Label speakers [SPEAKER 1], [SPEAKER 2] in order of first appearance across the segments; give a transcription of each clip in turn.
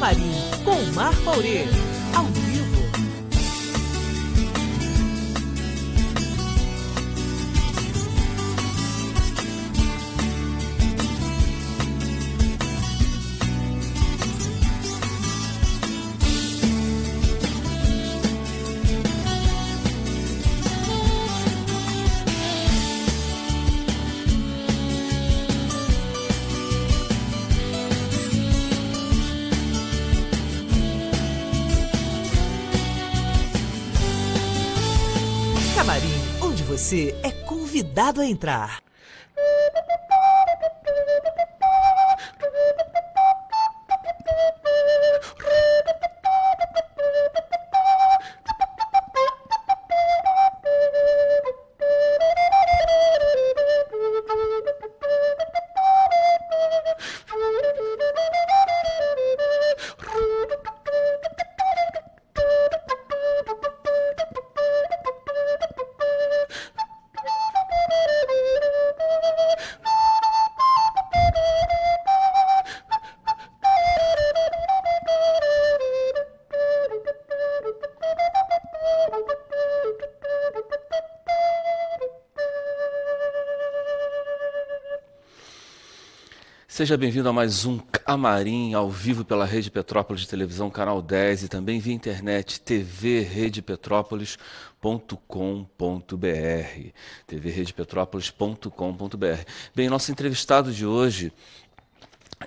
[SPEAKER 1] Camarim, com Marco Aurê, ao vivo. Camarim, onde você é convidado a entrar.
[SPEAKER 2] Seja bem-vindo a mais um Camarim ao vivo pela Rede Petrópolis de Televisão, Canal 10 e também via internet tvredepetrópolis.com.br tvredepetrópolis.com.br. Bem, nosso entrevistado de hoje,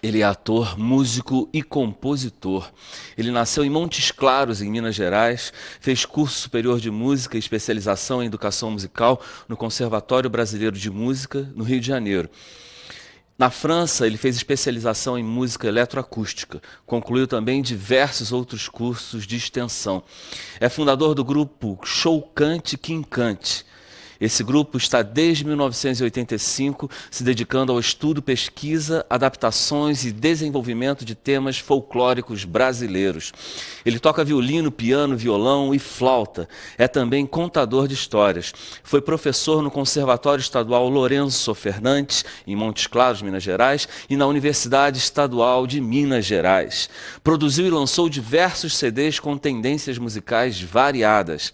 [SPEAKER 2] ele é ator, músico e compositor. Ele nasceu em Montes Claros, em Minas Gerais, fez curso superior de música e especialização em educação musical no Conservatório Brasileiro de Música, no Rio de Janeiro. Na França, ele fez especialização em música eletroacústica. Concluiu também diversos outros cursos de extensão. É fundador do grupo Show Cante Quincante. Esse grupo está desde 1985 se dedicando ao estudo, pesquisa, adaptações e desenvolvimento de temas folclóricos brasileiros. Ele toca violino, piano, violão e flauta. É também contador de histórias. Foi professor no Conservatório Estadual Lourenço Fernandes, em Montes Claros, Minas Gerais, e na Universidade Estadual de Minas Gerais. Produziu e lançou diversos CDs com tendências musicais variadas.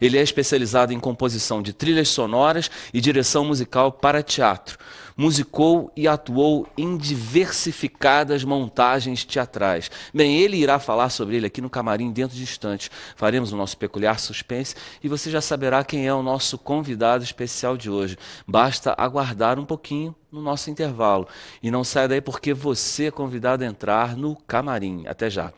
[SPEAKER 2] Ele é especializado em composição de trilhas sonoras e direção musical para teatro. Musicou e atuou em diversificadas montagens teatrais. Bem, ele irá falar sobre ele aqui no Camarim dentro de instantes. Faremos o nosso peculiar suspense e você já saberá quem é o nosso convidado especial de hoje. Basta aguardar um pouquinho no nosso intervalo. E não saia daí porque você é convidado a entrar no Camarim. Até já.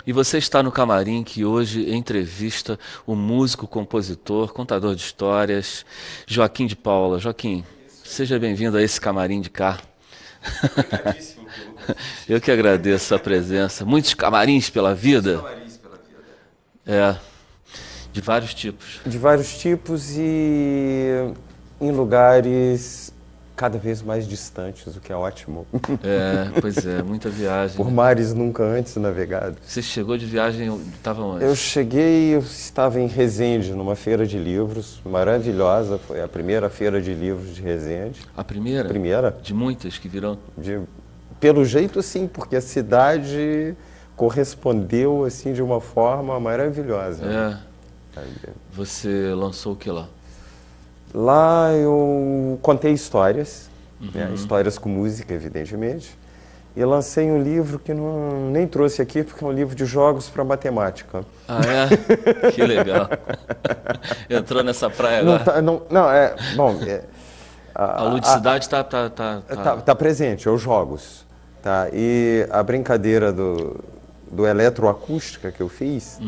[SPEAKER 2] E você está no Camarim, que hoje entrevista o músico, compositor, contador de histórias, Joaquim de Paula. Joaquim, seja bem-vindo a esse Camarim de cá. Eu que agradeço a presença. Muitos camarins pela vida?
[SPEAKER 3] Muitos camarins pela vida.
[SPEAKER 2] É, de vários tipos.
[SPEAKER 3] De vários tipos e em lugares cada vez mais distantes, o que é ótimo.
[SPEAKER 2] É, pois é, muita viagem.
[SPEAKER 3] Por mares nunca antes navegados.
[SPEAKER 2] Você chegou de viagem, estava onde?
[SPEAKER 3] Eu estava em Resende, numa feira de livros maravilhosa. Foi a primeira feira de livros de Resende.
[SPEAKER 2] A primeira?
[SPEAKER 3] Primeira.
[SPEAKER 2] De muitas que virão?
[SPEAKER 3] Pelo jeito, sim, porque a cidade correspondeu assim de uma forma maravilhosa.
[SPEAKER 2] É. Você lançou o que lá?
[SPEAKER 3] Lá eu contei histórias, né, histórias com música, evidentemente, e lancei um livro que nem trouxe aqui, porque é um livro de jogos para matemática.
[SPEAKER 2] Ah, é? Que legal. Entrou nessa praia agora? A ludicidade
[SPEAKER 3] tá presente, é os jogos. Tá? E a brincadeira do eletroacústica que eu fiz,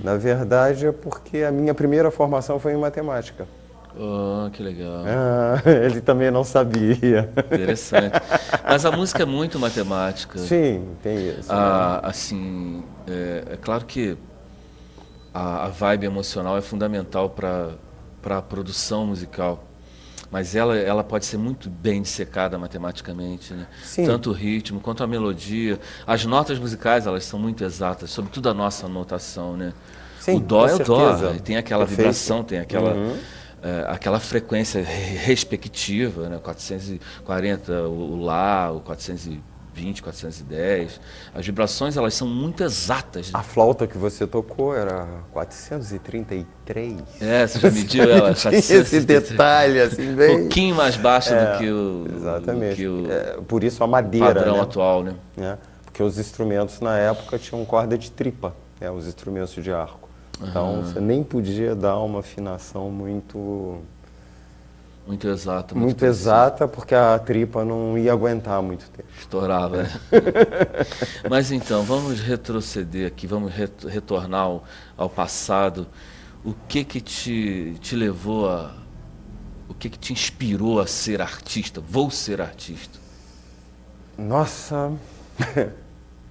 [SPEAKER 3] na verdade é porque a minha primeira formação foi em matemática.
[SPEAKER 2] Oh, que legal.
[SPEAKER 3] Ele também não sabia.
[SPEAKER 2] Interessante. Mas a música é muito matemática.
[SPEAKER 3] Sim, tem isso.
[SPEAKER 2] Assim, é claro que a vibe emocional é fundamental para a produção musical. Mas ela pode ser muito bem dissecada matematicamente, né?
[SPEAKER 3] Sim.
[SPEAKER 2] Tanto o ritmo quanto a melodia. As notas musicais, elas são muito exatas, sobretudo a nossa notação, né?
[SPEAKER 3] Sim,
[SPEAKER 2] o dó
[SPEAKER 3] com
[SPEAKER 2] é o dó,
[SPEAKER 3] certeza.
[SPEAKER 2] tem aquela
[SPEAKER 3] Perfeito.
[SPEAKER 2] vibração, tem aquela frequência respectiva, né? 440 o Lá, o 420, 410. As vibrações, elas são muito exatas. Né?
[SPEAKER 3] A flauta que você tocou era 433.
[SPEAKER 2] Você já mediu ela?
[SPEAKER 3] Esse detalhe, assim, bem...
[SPEAKER 2] Um pouquinho mais baixa do que o...
[SPEAKER 3] Exatamente.
[SPEAKER 2] Do que o
[SPEAKER 3] por isso a madeira,
[SPEAKER 2] padrão
[SPEAKER 3] né?
[SPEAKER 2] atual, né?
[SPEAKER 3] Porque os instrumentos na época tinham corda de tripa, né? Os instrumentos de arco. Então você nem podia dar uma afinação muito
[SPEAKER 2] exata.
[SPEAKER 3] Muito exata, porque a tripa não ia aguentar muito tempo.
[SPEAKER 2] Estourava, né? Mas então, vamos retroceder aqui, vamos retornar ao passado. O que te levou a... O que te inspirou a ser artista? Vou ser artista.
[SPEAKER 3] Nossa,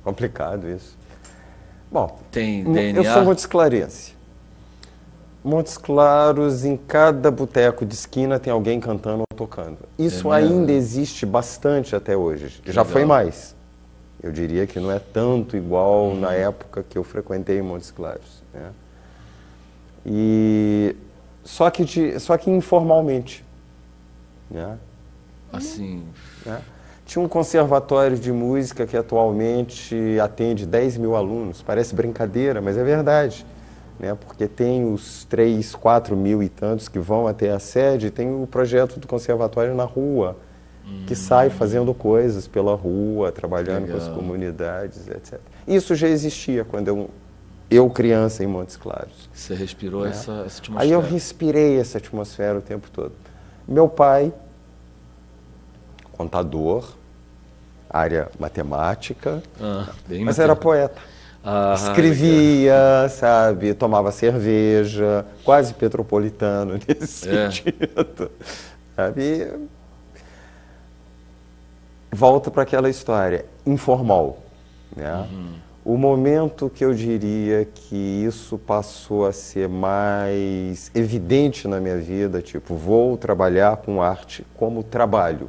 [SPEAKER 3] complicado isso. Bom,
[SPEAKER 2] tem DNA?
[SPEAKER 3] Eu sou Montes Clarense. Montes Claros, em cada boteco de esquina tem alguém cantando ou tocando. Isso ainda existe bastante até hoje. Já foi mais. Eu diria que não é tanto igual na época que eu frequentei Montes Claros. Né? Só que informalmente. Né?
[SPEAKER 2] Assim...
[SPEAKER 3] Né? Tinha um conservatório de música que atualmente atende 10 mil alunos. Parece brincadeira, mas é verdade. Né? Porque tem os 3, 4 mil e tantos que vão até a sede, tem o projeto do conservatório na rua, que sai fazendo coisas pela rua, trabalhando com as comunidades, etc. Isso já existia quando eu criança, em Montes Claros.
[SPEAKER 2] Você respirou essa atmosfera?
[SPEAKER 3] Aí eu respirei essa atmosfera o tempo todo. Meu pai, contador, área matemática, mas era poeta. Escrevia, sabe, tomava cerveja, quase petropolitano nesse sentido. Sabe? Volta para aquela história, informal. Né? O momento que eu diria que isso passou a ser mais evidente na minha vida, tipo, vou trabalhar com arte como trabalho,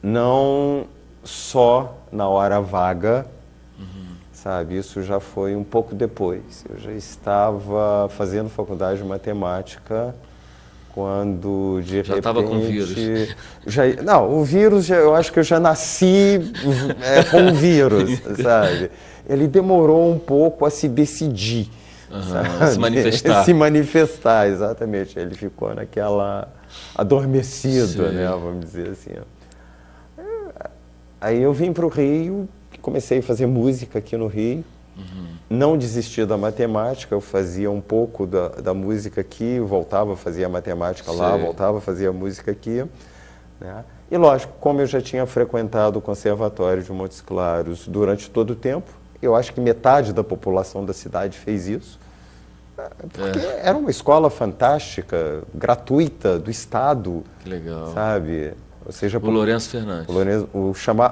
[SPEAKER 3] não só na hora vaga, sabe? Isso já foi um pouco depois. Eu já estava fazendo faculdade de matemática quando, de repente... Já
[SPEAKER 2] estava com vírus?
[SPEAKER 3] Não, o vírus, eu acho que eu já nasci com o vírus, sabe? Ele demorou um pouco a se decidir, sabe?
[SPEAKER 2] Se manifestar.
[SPEAKER 3] Se manifestar, exatamente. Ele ficou naquela adormecido, né? Vamos dizer assim. Aí eu vim para o Rio, comecei a fazer música aqui no Rio, não desisti da matemática, eu fazia um pouco da música aqui, voltava a fazer a matemática lá, voltava a fazer a música aqui. Né? E lógico, como eu já tinha frequentado o Conservatório de Montes Claros durante todo o tempo, eu acho que metade da população da cidade fez isso, porque era uma escola fantástica, gratuita, do Estado.
[SPEAKER 2] Que legal.
[SPEAKER 3] Sabe? Ou seja,
[SPEAKER 2] o Lourenço Fernandes.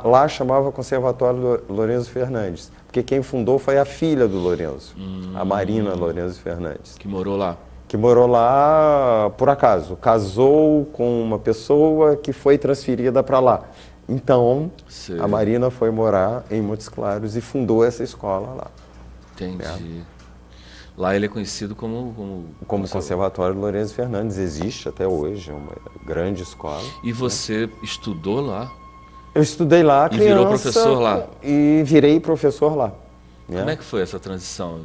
[SPEAKER 3] Lá chamava Conservatório Lourenço Fernandes, porque quem fundou foi a filha do Lourenço, a Marina Lourenço Fernandes.
[SPEAKER 2] Que morou lá.
[SPEAKER 3] Que morou lá por acaso, casou com uma pessoa que foi transferida para lá. Então, a Marina foi morar em Montes Claros e fundou essa escola lá.
[SPEAKER 2] Entendi. Lá ele é conhecido como
[SPEAKER 3] Conservatório Lourenço Fernandes, existe até hoje, é uma grande escola.
[SPEAKER 2] E você estudou lá?
[SPEAKER 3] Eu estudei lá, criança.
[SPEAKER 2] E virou professor lá?
[SPEAKER 3] E virei professor lá.
[SPEAKER 2] Como é que foi essa transição?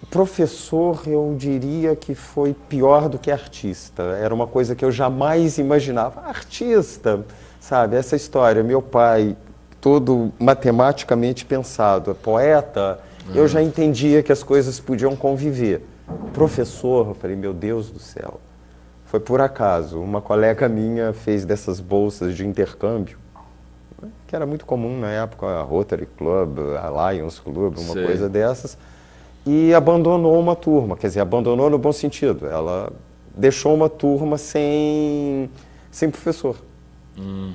[SPEAKER 3] Professor, eu diria que foi pior do que artista. Era uma coisa que eu jamais imaginava. Artista, sabe? Essa história, meu pai, todo matematicamente pensado, poeta... Eu já entendia que as coisas podiam conviver. Professor, eu falei, meu Deus do céu. Foi por acaso. Uma colega minha fez dessas bolsas de intercâmbio, que era muito comum na época, a Rotary Club, a Lions Club, uma coisa dessas, e abandonou uma turma. Quer dizer, abandonou no bom sentido. Ela deixou uma turma sem professor.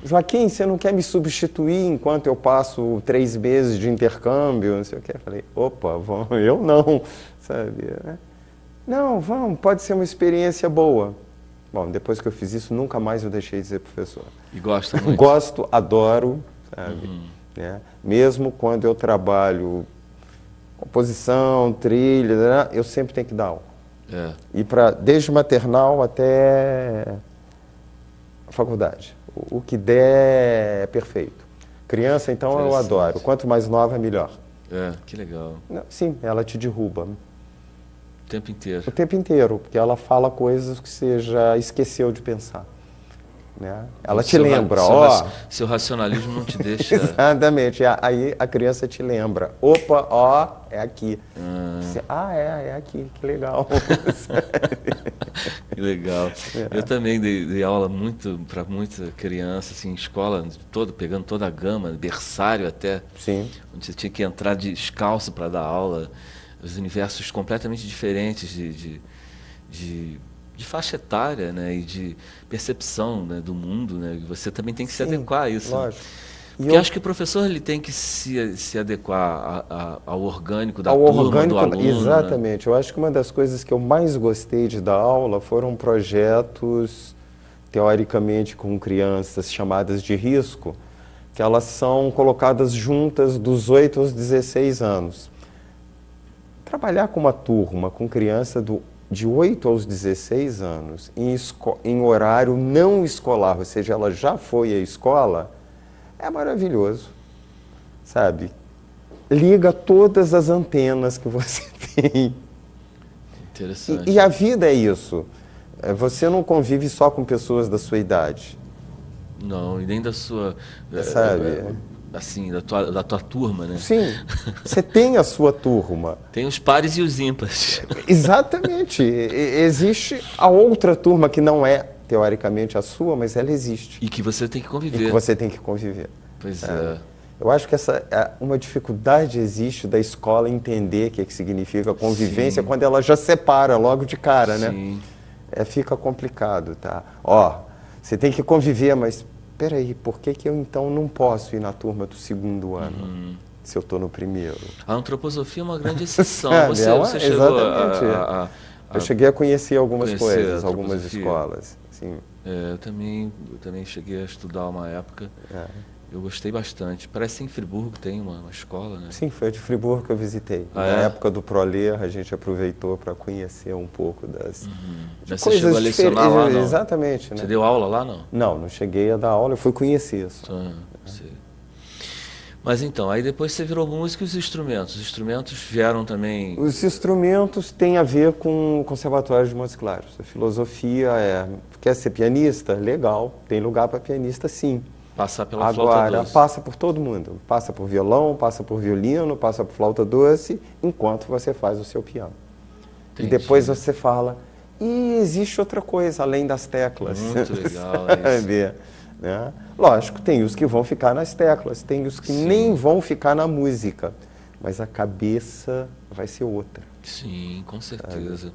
[SPEAKER 3] Joaquim, você não quer me substituir enquanto eu passo 3 meses de intercâmbio? Não sei o que. Eu falei, opa, eu não, sabe? Não, vamos, pode ser uma experiência boa. Bom, depois que eu fiz isso, nunca mais eu deixei de ser professor.
[SPEAKER 2] E gosta muito?
[SPEAKER 3] Gosto, adoro, sabe? Né? Mesmo quando eu trabalho composição, trilha, né? Eu sempre tenho que dar aula. E desde maternal até a faculdade. O que der é perfeito. Criança, então, eu adoro. Quanto mais nova, melhor.
[SPEAKER 2] Que legal.
[SPEAKER 3] Sim, ela te derruba.
[SPEAKER 2] O tempo inteiro.
[SPEAKER 3] O tempo inteiro, porque ela fala coisas que você já esqueceu de pensar. Né? Ela te lembra,
[SPEAKER 2] Seu racionalismo não te deixa...
[SPEAKER 3] Exatamente. Aí a criança te lembra. Opa, ó, é aqui. Você, é aqui, que legal.
[SPEAKER 2] Que legal. Eu também dei aula para muita criança, assim, em escola, pegando toda a gama, berçário até.
[SPEAKER 3] Sim.
[SPEAKER 2] Onde você tinha que entrar descalço para dar aula. Os universos completamente diferentes de faixa etária, né, e de percepção, né, do mundo, né, e você também tem que se adequar a isso.
[SPEAKER 3] Lógico.
[SPEAKER 2] Né? Porque eu acho que o professor ele tem que se adequar ao orgânico da turma, do aluno.
[SPEAKER 3] Exatamente.
[SPEAKER 2] Né?
[SPEAKER 3] Eu acho que uma das coisas que eu mais gostei de dar aula foram projetos, teoricamente, com crianças chamadas de risco, que elas são colocadas juntas dos 8 aos 16 anos. Trabalhar com uma turma, com criança de 8 aos 16 anos, em horário não escolar, ou seja, ela já foi à escola, é maravilhoso, sabe? Liga todas as antenas que você tem.
[SPEAKER 2] Interessante.
[SPEAKER 3] E a vida é isso. Você não convive só com pessoas da sua idade.
[SPEAKER 2] Não, e nem da sua...
[SPEAKER 3] Sabe?
[SPEAKER 2] Assim, da tua turma, né?
[SPEAKER 3] Sim, você tem a sua turma.
[SPEAKER 2] Tem os pares e os ímpares.
[SPEAKER 3] Exatamente. Existe a outra turma que não é, teoricamente, a sua, mas ela existe.
[SPEAKER 2] E que você tem que conviver.
[SPEAKER 3] E que você tem que conviver.
[SPEAKER 2] Pois é.
[SPEAKER 3] Eu acho que uma dificuldade existe da escola entender o que significa convivência. Sim. Quando ela já separa logo de cara,
[SPEAKER 2] Sim.
[SPEAKER 3] né? Fica complicado, tá? Ó, você tem que conviver, mas... Peraí, por que eu então não posso ir na turma do segundo ano, se eu estou no primeiro?
[SPEAKER 2] A antroposofia é uma grande exceção. Você chegou
[SPEAKER 3] eu cheguei a conhecer algumas coisas, algumas escolas. Sim.
[SPEAKER 2] Eu também cheguei a estudar uma época. Eu gostei bastante. Parece que em Friburgo tem uma escola, né?
[SPEAKER 3] Sim, foi de Friburgo que eu visitei. Na época do ProLer, a gente aproveitou para conhecer um pouco das
[SPEAKER 2] Mas você chegou a lecionar lá, não?
[SPEAKER 3] Exatamente.
[SPEAKER 2] Você
[SPEAKER 3] né?
[SPEAKER 2] deu aula lá, não?
[SPEAKER 3] Não cheguei a dar aula, eu fui conhecer só.
[SPEAKER 2] Mas então, aí depois você virou músico e os instrumentos? Os instrumentos vieram também...
[SPEAKER 3] Os instrumentos têm a ver com o Conservatório de Montes Claros. A filosofia quer ser pianista? Legal, tem lugar para pianista sim.
[SPEAKER 2] Passar pela flauta doce.
[SPEAKER 3] Passa por todo mundo. Passa por violão, passa por violino, passa por flauta doce, enquanto você faz o seu piano. Entendi. E depois você fala, e existe outra coisa além das teclas.
[SPEAKER 2] Muito legal isso.
[SPEAKER 3] Né? Lógico, tem os que vão ficar nas teclas, tem os que nem vão ficar na música, mas a cabeça vai ser outra.
[SPEAKER 2] Sim, com certeza.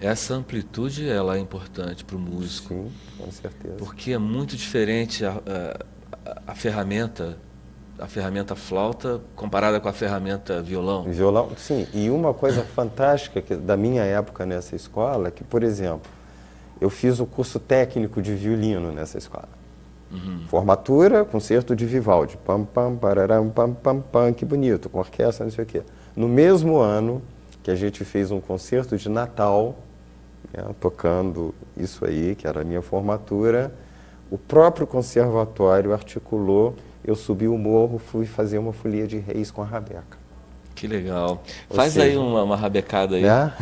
[SPEAKER 2] Essa amplitude ela é importante para o músico.
[SPEAKER 3] Sim, com certeza.
[SPEAKER 2] Porque é muito diferente a ferramenta flauta comparada com a ferramenta violão.
[SPEAKER 3] Violão, sim. E uma coisa fantástica da minha época nessa escola é que, por exemplo, eu fiz o curso técnico de violino nessa escola. Formatura, concerto de Vivaldi. Pam, pam, pararam, pam, pam, pam, que bonito, com orquestra, não sei o quê. No mesmo ano que a gente fez um concerto de Natal, né, tocando isso aí, que era a minha formatura, o próprio conservatório articulou, eu subi o morro, fui fazer uma folia de Reis com a rabeca.
[SPEAKER 2] Que legal. Faz aí uma rabecada aí.
[SPEAKER 3] Né?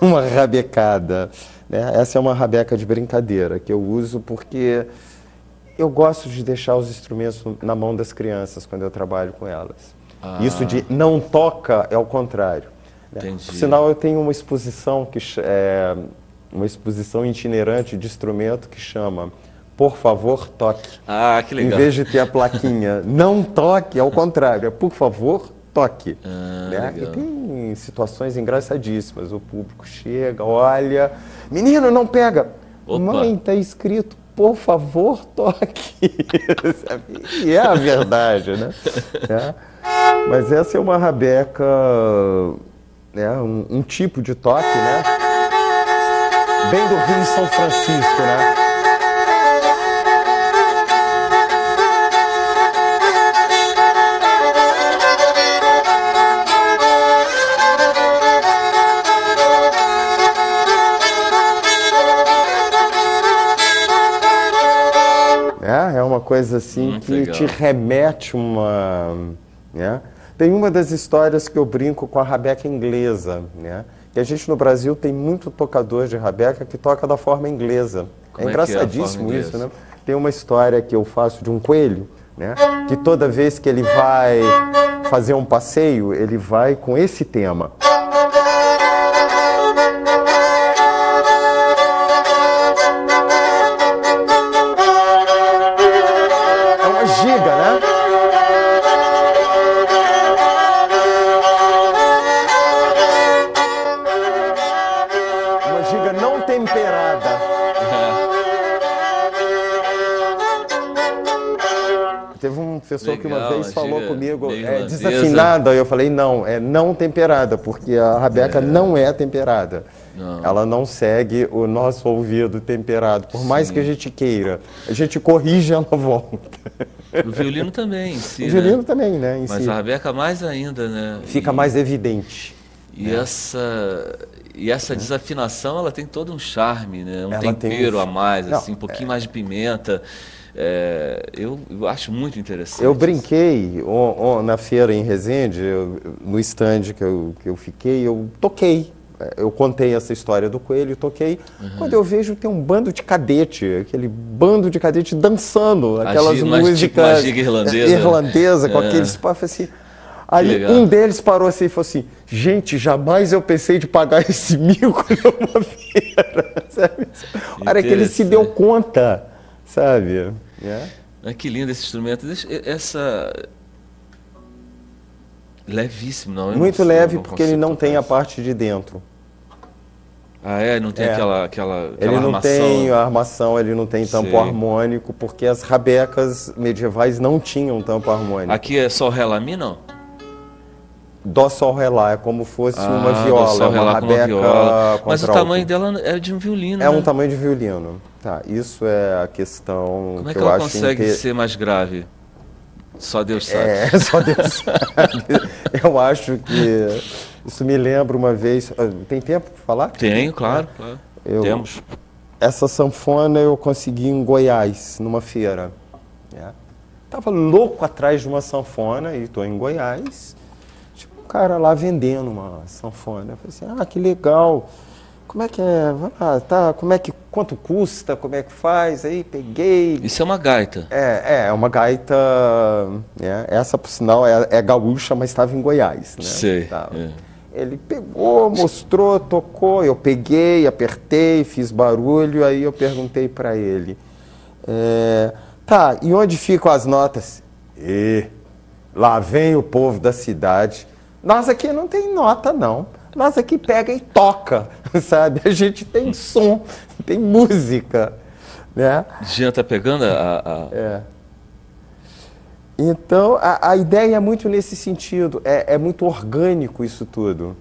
[SPEAKER 3] Uma rabecada. Né? Essa é uma rabeca de brincadeira, que eu uso porque eu gosto de deixar os instrumentos na mão das crianças quando eu trabalho com elas. Isso de não toca é o contrário.
[SPEAKER 2] Entendi.
[SPEAKER 3] Por sinal, eu tenho uma exposição uma exposição itinerante de instrumento que chama Por Favor, Toque.
[SPEAKER 2] Que legal.
[SPEAKER 3] Em vez de ter a plaquinha não toque, é o contrário, é Por Favor, Toque. Né? E tem situações engraçadíssimas. O público chega, olha, menino, não pega.
[SPEAKER 2] Opa.
[SPEAKER 3] Mãe, está escrito Por Favor, Toque. E é a verdade, né? Mas essa é uma rabeca... um tipo de toque, né? bem do Rio São Francisco, né? É uma coisa assim
[SPEAKER 2] Muito
[SPEAKER 3] que
[SPEAKER 2] legal.
[SPEAKER 3] te remete uma... Né? Tem uma das histórias que eu brinco com a rabeca inglesa, né? Que a gente no Brasil tem muito tocador de rabeca que toca da forma inglesa.
[SPEAKER 2] Como
[SPEAKER 3] É
[SPEAKER 2] é que é a
[SPEAKER 3] engraçadíssimo
[SPEAKER 2] forma
[SPEAKER 3] isso,
[SPEAKER 2] inglesa?
[SPEAKER 3] né? Tem uma história que eu faço de um coelho, né? Que toda vez que ele vai fazer um passeio, ele vai com esse tema. É uma giga, né? Uma giga não temperada. Teve uma pessoa que uma
[SPEAKER 2] Legal,
[SPEAKER 3] vez
[SPEAKER 2] uma
[SPEAKER 3] falou
[SPEAKER 2] giga
[SPEAKER 3] comigo,
[SPEAKER 2] meio
[SPEAKER 3] é
[SPEAKER 2] irlandesa.
[SPEAKER 3] desafinada, aí eu falei, não, é não temperada, porque a rabeca não é temperada.
[SPEAKER 2] Não.
[SPEAKER 3] Ela não segue o nosso ouvido temperado, por mais que a gente queira. A gente corrige, ela volta.
[SPEAKER 2] O violino também em si,
[SPEAKER 3] O violino
[SPEAKER 2] né?
[SPEAKER 3] também, né, em
[SPEAKER 2] Mas
[SPEAKER 3] si.
[SPEAKER 2] a rabeca mais ainda, né?
[SPEAKER 3] Fica mais evidente.
[SPEAKER 2] E essa desafinação, ela tem todo um charme, né? Um
[SPEAKER 3] Ela tem
[SPEAKER 2] tempero
[SPEAKER 3] um-
[SPEAKER 2] a mais,
[SPEAKER 3] Não,
[SPEAKER 2] assim, um pouquinho mais de pimenta. Eu acho muito interessante.
[SPEAKER 3] Eu brinquei na feira em Resende, no stand que eu fiquei, eu toquei. Eu contei essa história do coelho e toquei. Quando eu vejo, tem um bando de cadete, aquele bando de cadete dançando, aquelas
[SPEAKER 2] Mas
[SPEAKER 3] músicas
[SPEAKER 2] tipo uma giga irlandesa.
[SPEAKER 3] com aqueles papos assim. Aí
[SPEAKER 2] legal.
[SPEAKER 3] um deles parou assim e falou assim, gente, jamais eu pensei de pagar esse mico numa feira, sabe? A hora que ele se deu conta, sabe?
[SPEAKER 2] Que lindo esse instrumento. Essa... Levíssimo, não?
[SPEAKER 3] Muito leve porque ele não tem a parte de dentro.
[SPEAKER 2] Ah, é? Não tem aquela
[SPEAKER 3] Ele não
[SPEAKER 2] armação.
[SPEAKER 3] tem a armação, ele não tem tampo
[SPEAKER 2] Sei.
[SPEAKER 3] harmônico, porque as rabecas medievais não tinham tampo harmônico.
[SPEAKER 2] Aqui é só ré lá mi, não?
[SPEAKER 3] Dó, sol, ré, lá, é como fosse uma
[SPEAKER 2] Dó,
[SPEAKER 3] viola,
[SPEAKER 2] sol,
[SPEAKER 3] é
[SPEAKER 2] ré,
[SPEAKER 3] uma
[SPEAKER 2] lá com uma
[SPEAKER 3] rabeca
[SPEAKER 2] viola. Mas o
[SPEAKER 3] contralto.
[SPEAKER 2] tamanho dela é de um violino,
[SPEAKER 3] É
[SPEAKER 2] né?
[SPEAKER 3] um tamanho de violino. Tá, isso é a questão
[SPEAKER 2] Como é
[SPEAKER 3] que
[SPEAKER 2] que
[SPEAKER 3] eu
[SPEAKER 2] ela
[SPEAKER 3] acho
[SPEAKER 2] consegue ser mais grave? Só Deus sabe.
[SPEAKER 3] só Deus sabe. Eu acho que isso me lembra uma vez... Tem tempo para falar?
[SPEAKER 2] Tenho, claro. Temos.
[SPEAKER 3] Essa sanfona eu consegui em Goiás, numa feira. Tava louco atrás de uma sanfona e estou em Goiás. Tipo, um cara lá vendendo uma sanfona. Eu falei assim, que legal. Como é que é? Vai lá, tá? Quanto custa? Como é que faz? Aí peguei.
[SPEAKER 2] Isso é uma gaita.
[SPEAKER 3] É uma gaita. Essa, por sinal, é gaúcha, mas estava em Goiás. Né?
[SPEAKER 2] Sei.
[SPEAKER 3] Ele pegou, mostrou, tocou, eu peguei, apertei, fiz barulho, aí eu perguntei para ele, tá, e onde ficam as notas? Lá vem o povo da cidade. Nós aqui não tem nota, não. Nós aqui pega e toca, sabe? A gente tem som, tem música, né?
[SPEAKER 2] Jean tá pegando
[SPEAKER 3] Então, a ideia é muito nesse sentido, é muito orgânico isso tudo.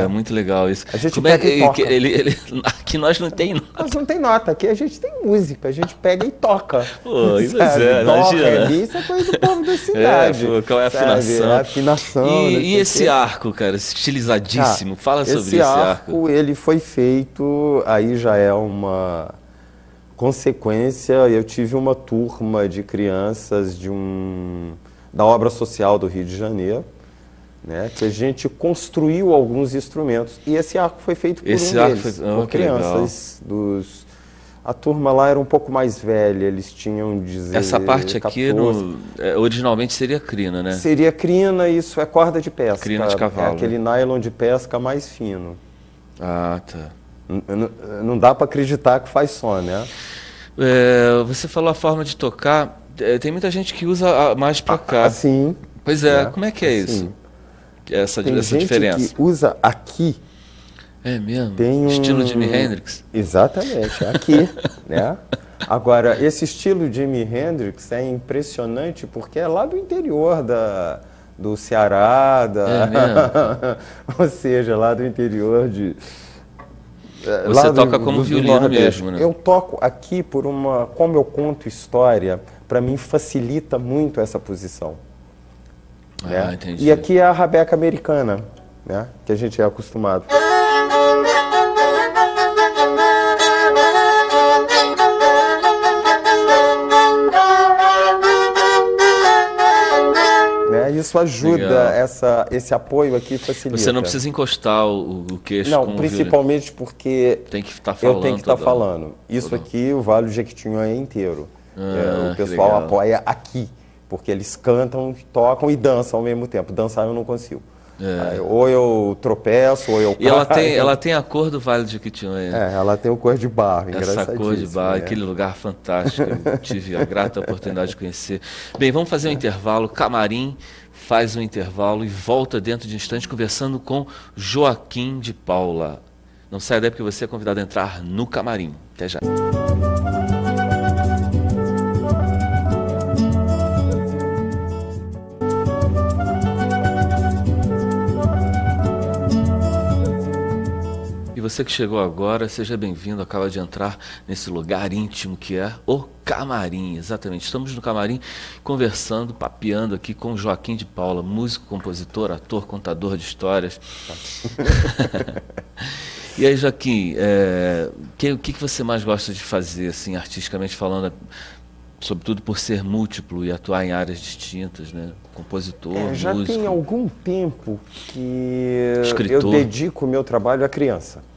[SPEAKER 2] Muito legal isso.
[SPEAKER 3] A gente
[SPEAKER 2] Como
[SPEAKER 3] pega e toca.
[SPEAKER 2] Aqui nós não tem nota.
[SPEAKER 3] Nós não tem nota, aqui a gente tem música, a gente pega e toca.
[SPEAKER 2] Pô, isso
[SPEAKER 3] sabe?
[SPEAKER 2] Dó,
[SPEAKER 3] Ré,
[SPEAKER 2] imagina.
[SPEAKER 3] Mi, isso é coisa do povo da cidade.
[SPEAKER 2] Qual é a
[SPEAKER 3] sabe?
[SPEAKER 2] afinação?
[SPEAKER 3] A afinação. não
[SPEAKER 2] E
[SPEAKER 3] sei
[SPEAKER 2] esse
[SPEAKER 3] o quê.
[SPEAKER 2] arco, cara, estilizadíssimo. Fala sobre
[SPEAKER 3] Esse
[SPEAKER 2] esse arco.
[SPEAKER 3] ele foi feito, aí já é uma consequência. Eu tive uma turma de crianças da obra social do Rio de Janeiro, né, que a gente construiu alguns instrumentos. E esse arco foi feito por por crianças. A turma lá era um pouco mais velha, eles tinham
[SPEAKER 2] Essa parte aqui
[SPEAKER 3] 14.
[SPEAKER 2] originalmente seria crina, né?
[SPEAKER 3] Seria crina, isso é corda de pesca.
[SPEAKER 2] Crina de cavalo.
[SPEAKER 3] É aquele nylon de pesca mais fino.
[SPEAKER 2] Ah, tá.
[SPEAKER 3] Não dá para acreditar que faz som, né?
[SPEAKER 2] Você falou a forma de tocar. Tem muita gente que usa mais para cá.
[SPEAKER 3] Assim.
[SPEAKER 2] Pois é, como é que é
[SPEAKER 3] assim.
[SPEAKER 2] isso? Essa
[SPEAKER 3] Tem gente
[SPEAKER 2] diferença.
[SPEAKER 3] que usa aqui.
[SPEAKER 2] É mesmo?
[SPEAKER 3] Tem
[SPEAKER 2] Estilo Jimi Hendrix?
[SPEAKER 3] Exatamente, aqui, né? Agora, esse estilo Jimi Hendrix é impressionante porque é lá do interior do Ceará,
[SPEAKER 2] É mesmo?
[SPEAKER 3] ou seja, lá do interior
[SPEAKER 2] Você toca como violino mesmo, né?
[SPEAKER 3] Eu toco aqui como eu conto história, para mim facilita muito essa posição. Né?
[SPEAKER 2] Entendi.
[SPEAKER 3] E aqui é a rabeca americana, né? Que a gente é acostumado. Isso ajuda, esse apoio aqui facilita.
[SPEAKER 2] Você não precisa encostar o queixo
[SPEAKER 3] não,
[SPEAKER 2] com
[SPEAKER 3] principalmente porque
[SPEAKER 2] tem que estar falando.
[SPEAKER 3] Eu tenho que estar falando. Isso aqui, o Vale do Jequitinhonha é inteiro. O pessoal apoia aqui, porque eles cantam, tocam e dançam ao mesmo tempo. Dançar eu não consigo. Ou eu tropeço, ou eu caio.
[SPEAKER 2] E ela tem a cor do Vale do Jequitinhonha.
[SPEAKER 3] Ela tem o cor de barro,
[SPEAKER 2] essa cor de barro, aquele lugar fantástico. Eu tive a grata oportunidade de conhecer. Bem, vamos fazer um intervalo. Camarim faz um intervalo e volta dentro de instantes conversando com Joaquim de Paula. Não saia daí porque você é convidado a entrar no camarim. Até já. E você que chegou agora, seja bem-vindo, acaba de entrar nesse lugar íntimo que é o camarim, exatamente. Estamos no camarim conversando, papeando aqui com Joaquim de Paula, músico, compositor, ator, contador de histórias. E aí, Joaquim, o que você mais gosta de fazer, assim, artisticamente falando, sobretudo por ser múltiplo e atuar em áreas distintas, né? Compositor,
[SPEAKER 3] já
[SPEAKER 2] músico.
[SPEAKER 3] tem algum tempo que
[SPEAKER 2] escritor.
[SPEAKER 3] Eu dedico o meu trabalho à criança.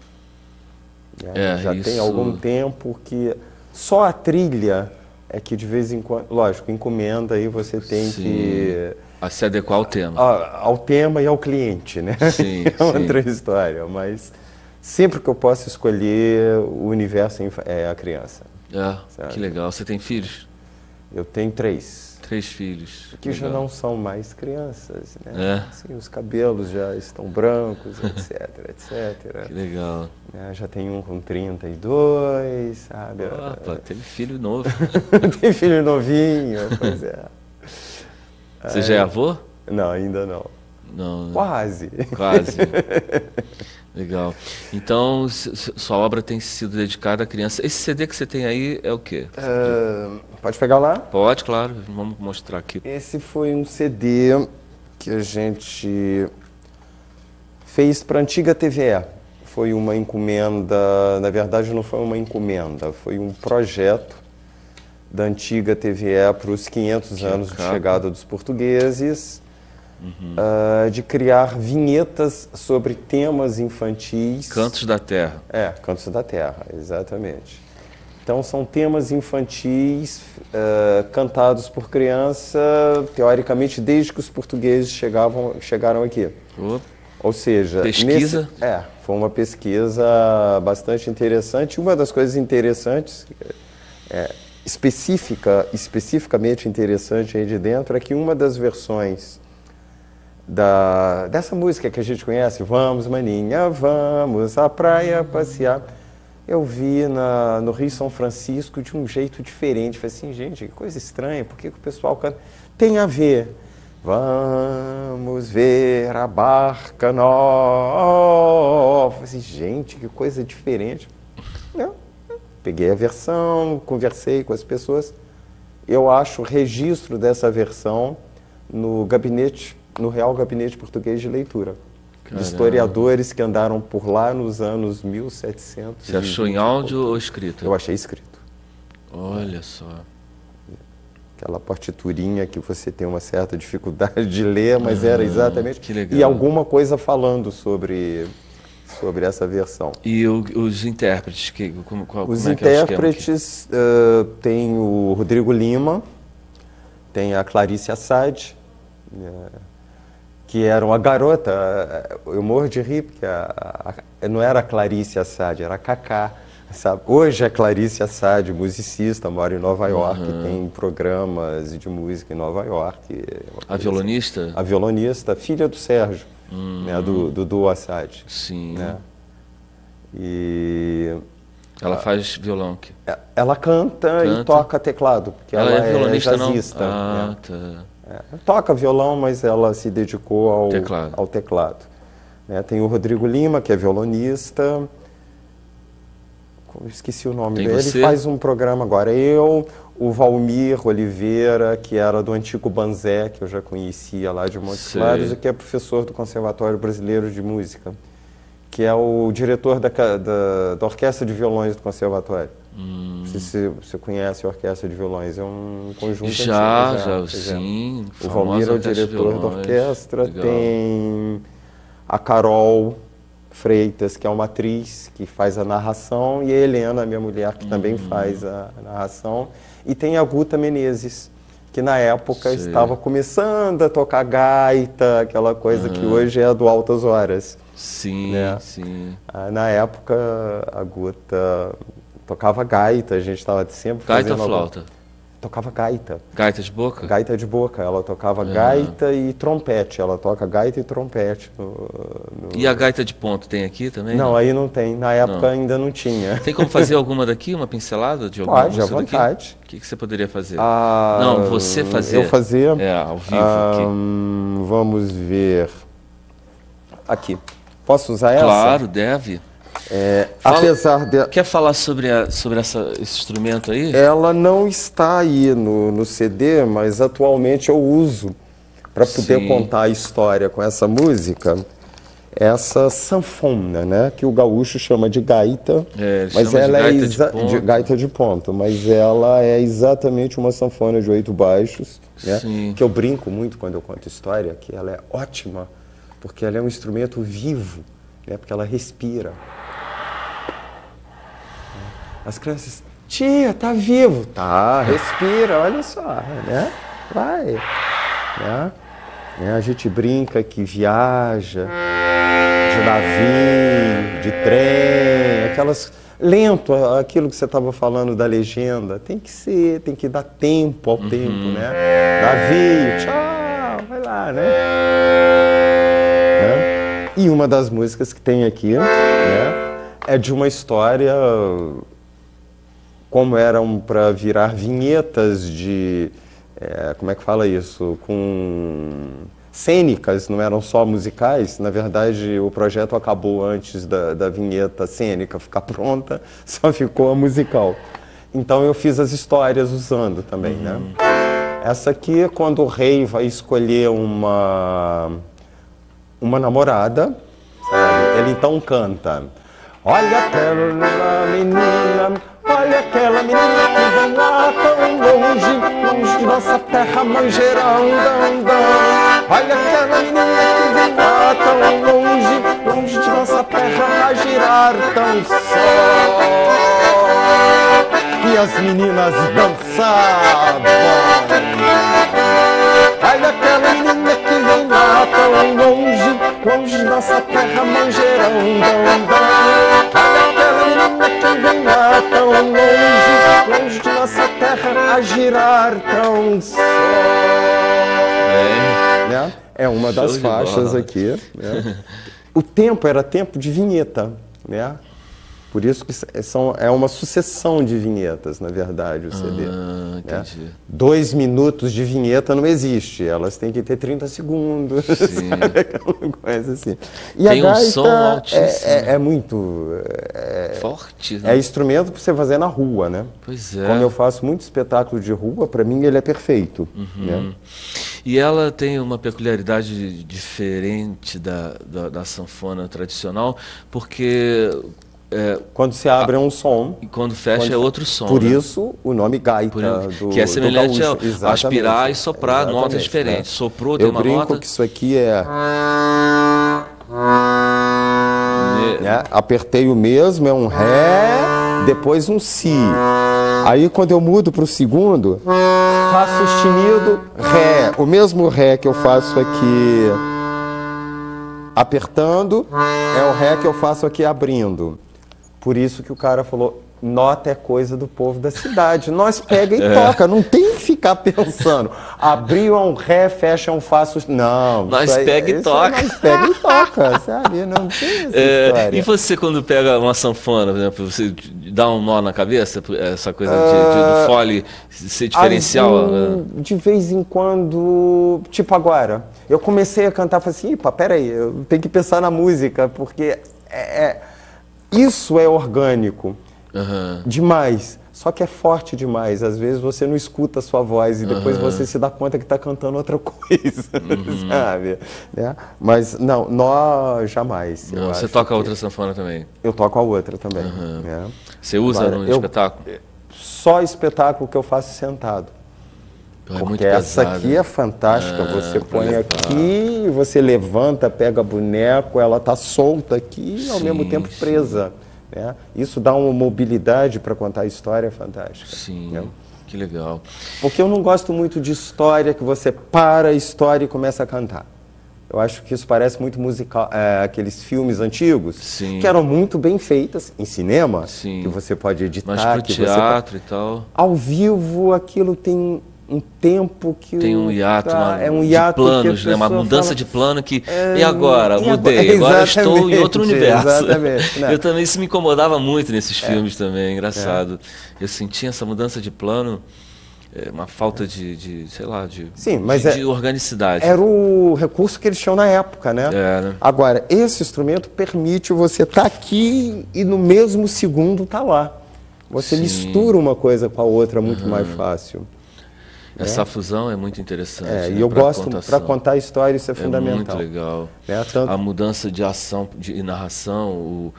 [SPEAKER 3] Já
[SPEAKER 2] isso...
[SPEAKER 3] tem algum tempo que só a trilha é que de vez em quando, lógico, encomenda aí você tem que
[SPEAKER 2] a se adequar ao tema.
[SPEAKER 3] Ao tema e ao cliente, né?
[SPEAKER 2] Sim,
[SPEAKER 3] é outra história, mas sempre que eu posso escolher, o universo é a criança.
[SPEAKER 2] Que legal. Você tem filhos?
[SPEAKER 3] Eu tenho 3.
[SPEAKER 2] 3 filhos.
[SPEAKER 3] Que já não são mais crianças, né?
[SPEAKER 2] Assim,
[SPEAKER 3] os cabelos já estão brancos, etc, etc.
[SPEAKER 2] Que legal.
[SPEAKER 3] Já tem um com 32, sabe?
[SPEAKER 2] Opa, teve filho novo.
[SPEAKER 3] Tem filho novinho, pois é.
[SPEAKER 2] Você já é avô?
[SPEAKER 3] Não, ainda não.
[SPEAKER 2] Não.
[SPEAKER 3] Quase.
[SPEAKER 2] Legal. Então, sua obra tem sido dedicada à criança. Esse CD que você tem aí é o quê?
[SPEAKER 3] Pode pegar lá?
[SPEAKER 2] Pode, claro. Vamos mostrar aqui.
[SPEAKER 3] Esse foi um CD que a gente fez para a antiga TVE. Foi uma encomenda, na verdade não foi uma encomenda, foi um projeto da antiga TVE para os 500 anos de chegada dos portugueses. De criar vinhetas sobre temas infantis.
[SPEAKER 2] Cantos da Terra.
[SPEAKER 3] Cantos da Terra, exatamente. Então são temas infantis cantados por criança, teoricamente, desde que os portugueses chegaram aqui. Ou seja,
[SPEAKER 2] pesquisa?
[SPEAKER 3] Foi uma pesquisa bastante interessante. Uma das coisas interessantes, especificamente interessante aí de dentro, é que uma das versões dessa música que a gente conhece, Vamos Maninha, vamos à praia passear, eu vi no Rio São Francisco de um jeito diferente. Falei assim, gente, que coisa estranha, por que o pessoal canta? Tem a ver. Vamos ver a barca nova. Falei assim, gente, que coisa diferente. Peguei a versão, conversei com as pessoas. Eu acho o registro dessa versão no Real Gabinete Português de Leitura. De historiadores que andaram por lá nos anos 1700.
[SPEAKER 2] Você achou em áudio ou escrito?
[SPEAKER 3] Eu achei escrito.
[SPEAKER 2] Olha só.
[SPEAKER 3] Aquela partiturinha que você tem uma certa dificuldade de ler, mas era exatamente...
[SPEAKER 2] Que legal.
[SPEAKER 3] E alguma coisa falando sobre essa versão.
[SPEAKER 2] E os intérpretes?
[SPEAKER 3] Os intérpretes tem o Rodrigo Lima, tem a Clarice Assad, que era uma garota, eu morro de rir, porque não era a Clarice Assad, era a Cacá, sabe? Hoje é Clarice Assad, musicista, mora em Nova York, tem programas de música em Nova York.
[SPEAKER 2] A violonista?
[SPEAKER 3] A violonista, filha do Sérgio, né, do duo Assad.
[SPEAKER 2] Sim.
[SPEAKER 3] Né? E...
[SPEAKER 2] Ela faz violão aqui?
[SPEAKER 3] Ela canta e toca teclado, porque ela é violonista, jazzista.
[SPEAKER 2] Não? Tá.
[SPEAKER 3] Toca violão, mas ela se dedicou ao teclado. Tem o Rodrigo Lima, que é violonista, esqueci o nome
[SPEAKER 2] Tem
[SPEAKER 3] dele,
[SPEAKER 2] você?
[SPEAKER 3] ele faz um programa agora. Eu, o Valmir Oliveira, que era do antigo Banzé, que eu já conhecia lá de Montes
[SPEAKER 2] Sei.
[SPEAKER 3] Claros, e que é professor do Conservatório Brasileiro de Música, que é o diretor da Orquestra de Violões do Conservatório. Não sei se você conhece a Orquestra de Violões, é um conjunto
[SPEAKER 2] Já,
[SPEAKER 3] antigo.
[SPEAKER 2] já, sim.
[SPEAKER 3] O Valmir é o diretor da orquestra,
[SPEAKER 2] Legal.
[SPEAKER 3] tem a Carol Freitas, que é uma atriz que faz a narração, e a Helena, minha mulher, que também faz a narração, e tem a Guta Menezes, que na época
[SPEAKER 2] Sei.
[SPEAKER 3] estava começando a tocar gaita, aquela coisa que hoje é a do Altas Horas.
[SPEAKER 2] Sim,
[SPEAKER 3] Né?
[SPEAKER 2] sim.
[SPEAKER 3] Na época, a Guta tocava gaita, a gente estava sempre
[SPEAKER 2] Gaita
[SPEAKER 3] fazendo
[SPEAKER 2] ou flauta?
[SPEAKER 3] Tocava gaita.
[SPEAKER 2] Gaita de boca?
[SPEAKER 3] Gaita de boca, ela tocava gaita e trompete, ela toca gaita e trompete.
[SPEAKER 2] E a gaita de ponto tem aqui também?
[SPEAKER 3] Não, aí não tem, na época ainda não tinha.
[SPEAKER 2] Tem como fazer alguma daqui, uma pincelada de alguma
[SPEAKER 3] Pode, à
[SPEAKER 2] música daqui?
[SPEAKER 3] vontade.
[SPEAKER 2] O que você poderia fazer?
[SPEAKER 3] Ah,
[SPEAKER 2] Não, você fazer.
[SPEAKER 3] Eu fazer?
[SPEAKER 2] É, ao vivo aqui.
[SPEAKER 3] Vamos ver. Aqui. Posso usar essa?
[SPEAKER 2] Claro, deve. Fala-
[SPEAKER 3] Apesar de...
[SPEAKER 2] Quer falar sobre esse instrumento aí?
[SPEAKER 3] Ela não está aí no CD, mas atualmente eu uso para poder
[SPEAKER 2] Sim.
[SPEAKER 3] contar a história com essa música. Essa sanfona, né? Que o gaúcho chama de gaita,
[SPEAKER 2] É, ele
[SPEAKER 3] mas
[SPEAKER 2] chama de
[SPEAKER 3] ela
[SPEAKER 2] gaita
[SPEAKER 3] é
[SPEAKER 2] de ponto.
[SPEAKER 3] gaita de ponto, mas ela é exatamente uma sanfona de 8 baixos, né?
[SPEAKER 2] Sim.
[SPEAKER 3] Que eu brinco muito quando eu conto história, que ela é ótima, porque ela é um instrumento vivo, né? Porque ela respira. As crianças, tia, tá vivo. Tá, respira, olha só, né? Vai, né? A gente brinca que viaja de navio, de trem, aquelas... Lento, aquilo que você estava falando da legenda, tem que ser, tem que dar tempo ao tempo, né? Navio, tchau, vai lá, né? E uma das músicas que tem aqui, né, é de uma história... como eram para virar vinhetas de, como é que fala isso, com cênicas, não eram só musicais. Na verdade, o projeto acabou antes da vinheta cênica ficar pronta, só ficou a musical. Então eu fiz as histórias usando também, né? Essa aqui, quando o rei vai escolher uma namorada, sabe? Ele então canta: olha aquela menina, olha aquela menina que vem lá tão longe, longe de nossa terra, manjeirão, olha aquela menina que vem lá tão longe, longe de nossa terra, a girar tão só. E as meninas dançavam. Olha aquela menina que vem lá tão longe, longe de nossa terra, manjeirão, olha aquela menina que vem lá tão longe, longe de nossa terra, a girar tão só. Né? É uma das faixas aqui. Né? O tempo era tempo de vinheta, né? Por isso que é uma sucessão de vinhetas, na verdade, o CD.
[SPEAKER 2] Entendi.
[SPEAKER 3] Né? 2 minutos de vinheta não existe, elas têm que ter 30 segundos, sabe? Aquela coisa assim. E
[SPEAKER 2] tem
[SPEAKER 3] a gaita
[SPEAKER 2] um som altíssimo.
[SPEAKER 3] é muito...
[SPEAKER 2] forte, né?
[SPEAKER 3] É instrumento para você fazer na rua, né?
[SPEAKER 2] Pois é.
[SPEAKER 3] Como eu faço muito espetáculo de rua, para mim ele é perfeito. Né?
[SPEAKER 2] E ela tem uma peculiaridade diferente da sanfona tradicional, porque...
[SPEAKER 3] quando se abre é um som.
[SPEAKER 2] E quando fecha é outro som.
[SPEAKER 3] Por
[SPEAKER 2] né?
[SPEAKER 3] isso o nome gaita.
[SPEAKER 2] Que é semelhante
[SPEAKER 3] do
[SPEAKER 2] ao
[SPEAKER 3] gaúcho.
[SPEAKER 2] aspirar e soprar notas
[SPEAKER 3] Exatamente,
[SPEAKER 2] diferentes.
[SPEAKER 3] né?
[SPEAKER 2] Soprou, deu
[SPEAKER 3] Eu
[SPEAKER 2] uma
[SPEAKER 3] brinco
[SPEAKER 2] nota.
[SPEAKER 3] que isso aqui é... né? Apertei o mesmo, é um Ré, depois um Si. Aí quando eu mudo para o segundo, faço sustenido, Ré. O mesmo Ré que eu faço aqui apertando, é o Ré que eu faço aqui abrindo. Por isso que o cara falou, nota é coisa do povo da cidade. Nós pega e toca, não tem que ficar pensando. Abriu um Ré, fecha um Fá, não.
[SPEAKER 2] Nós pega e toca.
[SPEAKER 3] Nós pega e toca, sabe? Não tem essa história.
[SPEAKER 2] E você quando pega uma sanfona, por exemplo, você dá um nó na cabeça? Essa coisa do fole ser diferencial?
[SPEAKER 3] De vez em quando, tipo agora, eu comecei a cantar, falei assim, peraí, eu tenho que pensar na música, porque isso é orgânico.
[SPEAKER 2] Aham.
[SPEAKER 3] demais. Só que é forte demais. Às vezes você não escuta a sua voz e depois você se dá conta que está cantando outra coisa, sabe? Né? Mas não, nó jamais. eu
[SPEAKER 2] Não, você
[SPEAKER 3] acho
[SPEAKER 2] toca
[SPEAKER 3] que-
[SPEAKER 2] outra sanfona também?
[SPEAKER 3] Eu toco a outra também. Né?
[SPEAKER 2] Você usa
[SPEAKER 3] Agora,
[SPEAKER 2] no
[SPEAKER 3] eu-
[SPEAKER 2] espetáculo?
[SPEAKER 3] Só espetáculo que eu faço sentado.
[SPEAKER 2] É muito
[SPEAKER 3] Porque essa
[SPEAKER 2] pesado,
[SPEAKER 3] aqui
[SPEAKER 2] né?
[SPEAKER 3] é fantástica. Você
[SPEAKER 2] pra
[SPEAKER 3] põe
[SPEAKER 2] levar.
[SPEAKER 3] aqui, você levanta, pega boneco, ela tá solta aqui e ao
[SPEAKER 2] Sim,
[SPEAKER 3] mesmo tempo
[SPEAKER 2] sim.
[SPEAKER 3] presa. Né? Isso dá uma mobilidade para contar a história fantástica.
[SPEAKER 2] Sim,
[SPEAKER 3] né?
[SPEAKER 2] que legal.
[SPEAKER 3] Porque eu não gosto muito de história que você para a história e começa a cantar. Eu acho que isso parece muito musical, aqueles filmes antigos,
[SPEAKER 2] Sim.
[SPEAKER 3] que eram muito bem feitas em cinema,
[SPEAKER 2] Sim.
[SPEAKER 3] que você pode editar,
[SPEAKER 2] Mas pro
[SPEAKER 3] que você
[SPEAKER 2] teatro e tal,
[SPEAKER 3] ao vivo aquilo tem um tempo que
[SPEAKER 2] tem um hiato,
[SPEAKER 3] é um
[SPEAKER 2] de
[SPEAKER 3] hiato
[SPEAKER 2] planos,
[SPEAKER 3] que a
[SPEAKER 2] né? Uma
[SPEAKER 3] pessoa
[SPEAKER 2] mudança
[SPEAKER 3] fala,
[SPEAKER 2] de plano que... E agora?
[SPEAKER 3] e
[SPEAKER 2] Mudei, agora eu estou em outro
[SPEAKER 3] exatamente,
[SPEAKER 2] universo.
[SPEAKER 3] exatamente, né?
[SPEAKER 2] Eu também, isso me incomodava muito nesses filmes também, engraçado. Eu sentia essa mudança de plano, uma falta de sei lá,
[SPEAKER 3] Sim, mas
[SPEAKER 2] de organicidade.
[SPEAKER 3] Era o recurso que eles tinham na época, né?
[SPEAKER 2] Né?
[SPEAKER 3] Agora, esse instrumento permite você estar aqui e no mesmo segundo tá lá. Você
[SPEAKER 2] Sim.
[SPEAKER 3] mistura uma coisa com a outra muito mais fácil.
[SPEAKER 2] Essa fusão é muito interessante. né,
[SPEAKER 3] E eu
[SPEAKER 2] pra
[SPEAKER 3] gosto, para
[SPEAKER 2] contação.
[SPEAKER 3] contar a história, isso é
[SPEAKER 2] É
[SPEAKER 3] fundamental.
[SPEAKER 2] muito legal.
[SPEAKER 3] Né? Tanto-
[SPEAKER 2] A mudança de ação e narração,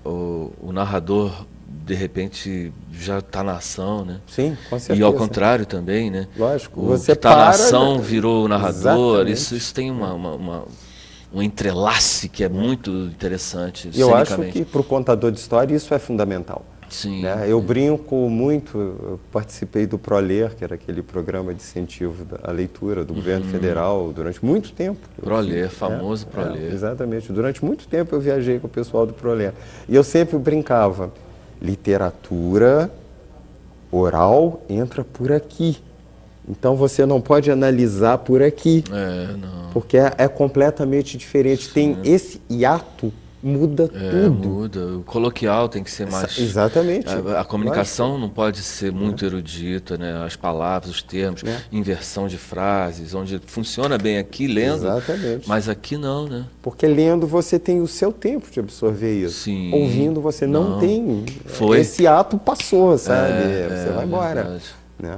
[SPEAKER 2] o narrador, de repente, já está na ação, né?
[SPEAKER 3] Sim, com certeza.
[SPEAKER 2] E ao contrário também, né?
[SPEAKER 3] Lógico,
[SPEAKER 2] O
[SPEAKER 3] você
[SPEAKER 2] que está na
[SPEAKER 3] para,
[SPEAKER 2] ação virou o narrador.
[SPEAKER 3] Exatamente.
[SPEAKER 2] Isso tem um entrelace que é muito interessante,
[SPEAKER 3] E eu acho
[SPEAKER 2] cenicamente.
[SPEAKER 3] que para o contador de história isso é fundamental.
[SPEAKER 2] Sim.
[SPEAKER 3] Né? Eu brinco muito, eu participei do ProLer, que era aquele programa de incentivo à leitura do governo federal durante muito tempo.
[SPEAKER 2] ProLer, famoso ProLer.
[SPEAKER 3] Exatamente, durante muito tempo eu viajei com o pessoal do ProLer. E eu sempre brincava, literatura oral entra por aqui. Então você não pode analisar por aqui,
[SPEAKER 2] Não.
[SPEAKER 3] porque é completamente diferente. Tem esse hiato, muda tudo.
[SPEAKER 2] Muda. O coloquial tem que ser mais...
[SPEAKER 3] Exatamente.
[SPEAKER 2] A comunicação não pode ser muito erudita, né? As palavras, os termos, inversão de frases, onde funciona bem aqui lendo,
[SPEAKER 3] Exatamente.
[SPEAKER 2] mas aqui não, né?
[SPEAKER 3] Porque lendo você tem o seu tempo de absorver isso.
[SPEAKER 2] Sim.
[SPEAKER 3] Ouvindo você não
[SPEAKER 2] Não.
[SPEAKER 3] tem.
[SPEAKER 2] Foi.
[SPEAKER 3] Esse ato passou, sabe? Você vai embora.
[SPEAKER 2] verdade.
[SPEAKER 3] Né?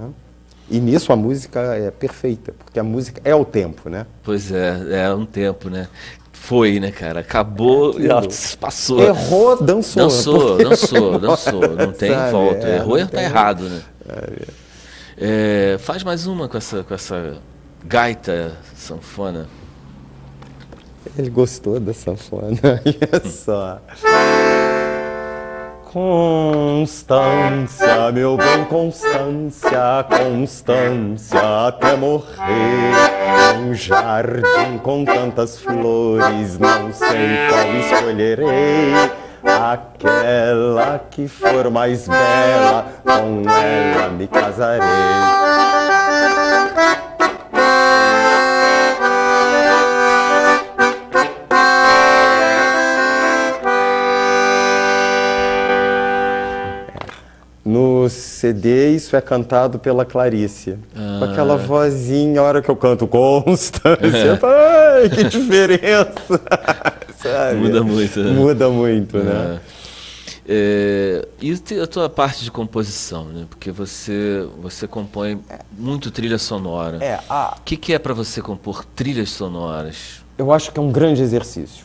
[SPEAKER 3] E nisso a música é perfeita, porque a música é o tempo, né?
[SPEAKER 2] Pois é um tempo, né? Foi, né, cara? Acabou e passou.
[SPEAKER 3] Errou, dançou.
[SPEAKER 2] Dançou. Não tem
[SPEAKER 3] Sabe,
[SPEAKER 2] volta. Errou,
[SPEAKER 3] não
[SPEAKER 2] tá
[SPEAKER 3] tem-
[SPEAKER 2] errado, né? Faz mais uma com essa gaita sanfona.
[SPEAKER 3] Ele gostou da sanfona, olha só. Constância, meu bem, Constância, Constância, até morrer. Um jardim com tantas flores, não sei qual escolherei. Aquela que for mais bela, com ela me casarei. No CD isso é cantado pela Clarice. Com aquela vozinha, a hora que eu canto Constância, ai, que diferença! Sabe?
[SPEAKER 2] Muda muito, né?
[SPEAKER 3] Muda muito, né?
[SPEAKER 2] E a tua parte de composição, né? Porque você compõe muito trilha sonora. O que é para você compor trilhas sonoras?
[SPEAKER 3] Eu acho que é um grande exercício.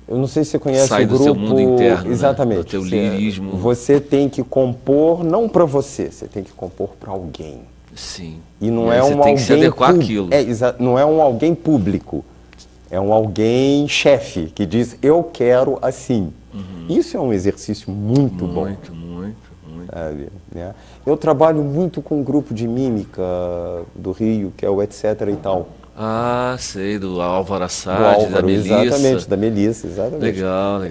[SPEAKER 3] Eu não sei se você conhece
[SPEAKER 2] Sai
[SPEAKER 3] o
[SPEAKER 2] do
[SPEAKER 3] grupo...
[SPEAKER 2] seu mundo interno, né?
[SPEAKER 3] Exatamente.
[SPEAKER 2] Do teu lirismo.
[SPEAKER 3] Você tem que compor, não para você tem que compor para alguém.
[SPEAKER 2] Sim.
[SPEAKER 3] E não
[SPEAKER 2] aí
[SPEAKER 3] é
[SPEAKER 2] você
[SPEAKER 3] um
[SPEAKER 2] tem
[SPEAKER 3] alguém
[SPEAKER 2] que se adequar
[SPEAKER 3] pub-
[SPEAKER 2] àquilo.
[SPEAKER 3] Não é um alguém público. É um alguém chefe que diz eu quero assim. Isso é um exercício muito bom.
[SPEAKER 2] Muito.
[SPEAKER 3] Sabe, né? Eu trabalho muito com um grupo de mímica do Rio, que é o Etc. e tal.
[SPEAKER 2] Ah, sei, do Álvaro
[SPEAKER 3] Do
[SPEAKER 2] Assad, da
[SPEAKER 3] Álvaro,
[SPEAKER 2] Melissa.
[SPEAKER 3] exatamente, da Melissa, exatamente.
[SPEAKER 2] Legal.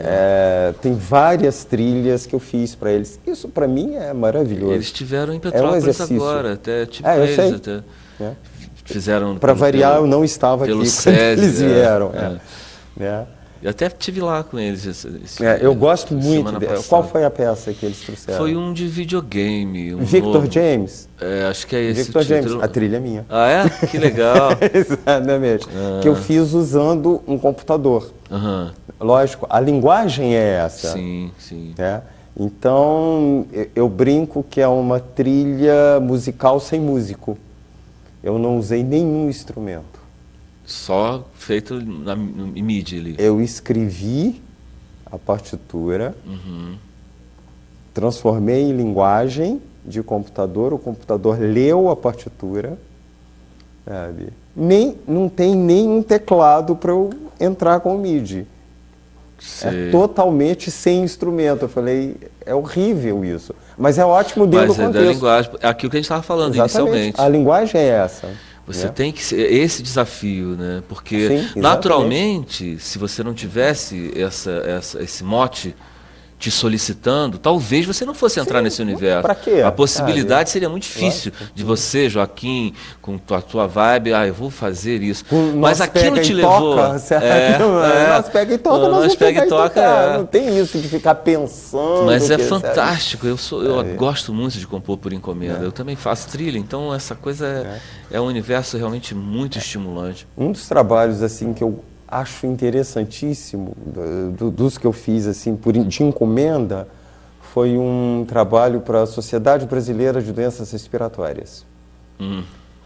[SPEAKER 3] Tem várias trilhas que eu fiz para eles. Isso para mim é maravilhoso.
[SPEAKER 2] Eles estiveram em Petrópolis
[SPEAKER 3] exercício.
[SPEAKER 2] agora, até tipo
[SPEAKER 3] eu
[SPEAKER 2] eles
[SPEAKER 3] sei.
[SPEAKER 2] até.
[SPEAKER 3] É.
[SPEAKER 2] Fizeram.
[SPEAKER 3] Para variar, eu não estava aqui
[SPEAKER 2] pelo
[SPEAKER 3] quando
[SPEAKER 2] SESI,
[SPEAKER 3] eles vieram.
[SPEAKER 2] é.
[SPEAKER 3] Né?
[SPEAKER 2] Eu até estive lá com eles.
[SPEAKER 3] Eu gosto muito.
[SPEAKER 2] semana passada.
[SPEAKER 3] Qual foi a peça que eles trouxeram?
[SPEAKER 2] Foi um de videogame.
[SPEAKER 3] Victor
[SPEAKER 2] novo.
[SPEAKER 3] James?
[SPEAKER 2] Acho que é esse
[SPEAKER 3] Victor
[SPEAKER 2] o título.
[SPEAKER 3] James. A trilha é minha.
[SPEAKER 2] Ah, é? Que legal.
[SPEAKER 3] Exatamente. Que eu fiz usando um computador.
[SPEAKER 2] Aham.
[SPEAKER 3] Lógico, a linguagem é essa.
[SPEAKER 2] Sim.
[SPEAKER 3] Né? Então, eu brinco que é uma trilha musical sem músico. Eu não usei nenhum instrumento.
[SPEAKER 2] Só feito em MIDI ali.
[SPEAKER 3] Eu escrevi a partitura, transformei em linguagem de computador, o computador leu a partitura, sabe? Não tem nenhum teclado para eu entrar com o MIDI.
[SPEAKER 2] Sei.
[SPEAKER 3] É totalmente sem instrumento. Eu falei, é horrível isso. Mas é ótimo dentro do
[SPEAKER 2] Mas é
[SPEAKER 3] contexto.
[SPEAKER 2] da linguagem, é aquilo que a gente estava falando
[SPEAKER 3] Exatamente.
[SPEAKER 2] inicialmente.
[SPEAKER 3] A linguagem é essa.
[SPEAKER 2] Você
[SPEAKER 3] né?
[SPEAKER 2] tem que ser esse desafio, né? Porque
[SPEAKER 3] Sim, exatamente.
[SPEAKER 2] naturalmente, se você não tivesse esse mote te solicitando, talvez você não fosse entrar nesse universo.
[SPEAKER 3] pra quê?
[SPEAKER 2] A possibilidade seria muito difícil de você, Joaquim, com a tua vibe, eu vou fazer isso. Mas aquilo te levou.
[SPEAKER 3] Nós pega e toca, nós vamos pegar e tocar. Não tem isso de ficar pensando.
[SPEAKER 2] Mas é fantástico. Eu gosto muito de compor por encomenda. Eu também faço trilha, então essa coisa é um universo realmente muito estimulante.
[SPEAKER 3] Um dos trabalhos assim que eu acho interessantíssimo, dos que eu fiz assim de encomenda, foi um trabalho para a Sociedade Brasileira de Doenças Respiratórias.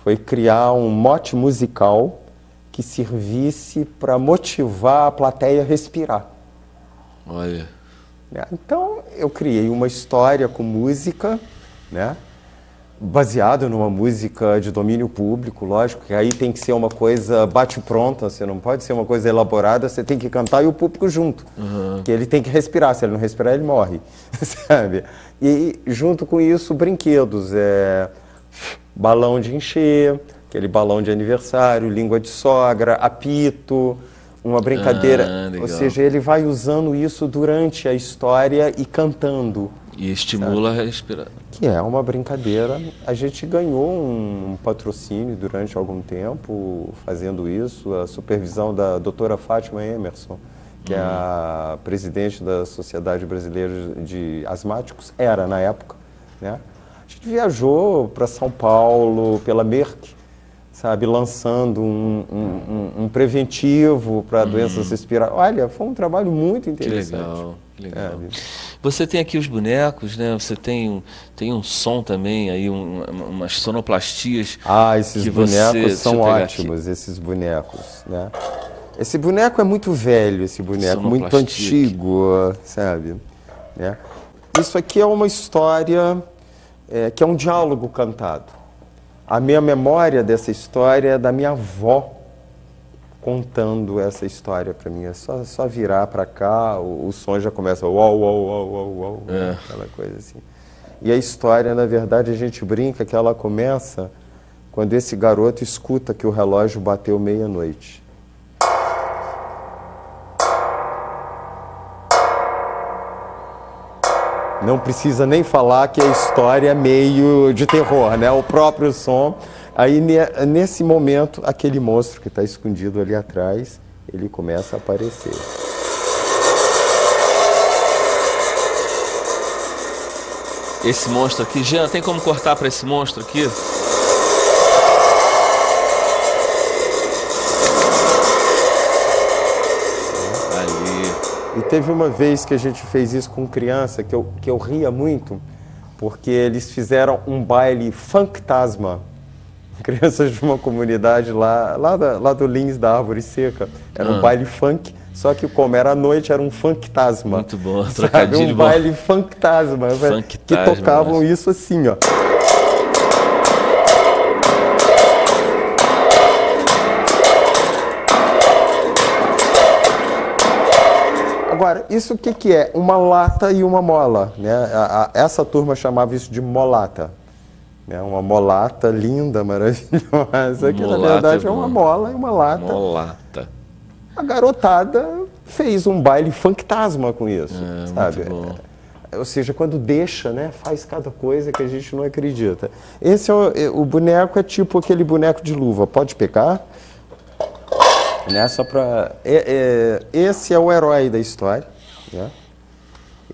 [SPEAKER 3] Foi criar um mote musical que servisse para motivar a plateia a respirar.
[SPEAKER 2] Olha.
[SPEAKER 3] Então, eu criei uma história com música, né? Baseado numa música de domínio público, lógico, que aí tem que ser uma coisa bate-pronta, você não pode ser uma coisa elaborada, você tem que cantar e o público junto, que ele tem que respirar, se ele não respirar ele morre, sabe? E junto com isso, brinquedos, balão de encher, aquele balão de aniversário, língua de sogra, apito, uma brincadeira, ou seja, ele vai usando isso durante a história e cantando.
[SPEAKER 2] E estimula a respirar.
[SPEAKER 3] Que é uma brincadeira. A gente ganhou um patrocínio durante algum tempo fazendo isso, a supervisão da doutora Fátima Emerson, que é a presidente da Sociedade Brasileira de Asmáticos, era na época, né? A gente viajou para São Paulo, pela Merck, sabe, lançando um preventivo para doenças respiratórias. Olha, foi um trabalho muito interessante.
[SPEAKER 2] Que legal, que legal. Você tem aqui os bonecos, né? Você tem um som também, aí umas sonoplastias.
[SPEAKER 3] Esses bonecos são ótimos, esses bonecos, né? Esse boneco é muito velho, esse boneco, muito antigo, sabe? Né? Isso aqui é uma história que é um diálogo cantado. A minha memória dessa história é da minha avó contando essa história para mim. É só virar para cá, o som já começa uau, uau, uau, uau, uau, aquela coisa assim. E a história, na verdade, a gente brinca que ela começa quando esse garoto escuta que o relógio bateu meia-noite. Não precisa nem falar que a história é meio de terror, né? O próprio som. Aí, nesse momento, aquele monstro que está escondido ali atrás, ele começa a aparecer.
[SPEAKER 2] Esse monstro aqui, Jean, tem como cortar para esse monstro aqui?
[SPEAKER 3] Ali. E teve uma vez que a gente fez isso com criança, que eu ria muito, porque eles fizeram um baile fantasma. Crianças de uma comunidade lá do Lins da Árvore Seca. Era um baile funk, só que como era à noite, era um funktasma.
[SPEAKER 2] Muito bom, trocadilho.
[SPEAKER 3] Um baile funktasma. Que tocavam isso assim, ó. Agora, isso o que é? Uma lata e uma mola, né? Essa turma chamava isso de molata. É uma molata linda, maravilhosa, que na verdade é uma mola e uma lata.
[SPEAKER 2] Molata.
[SPEAKER 3] A garotada fez um baile fantasma com isso, sabe?
[SPEAKER 2] Muito bom.
[SPEAKER 3] Ou seja, quando deixa, né, faz cada coisa que a gente não acredita. Esse o boneco é tipo aquele boneco de luva, pode pegar? Né, só pra, esse é o herói da história, né?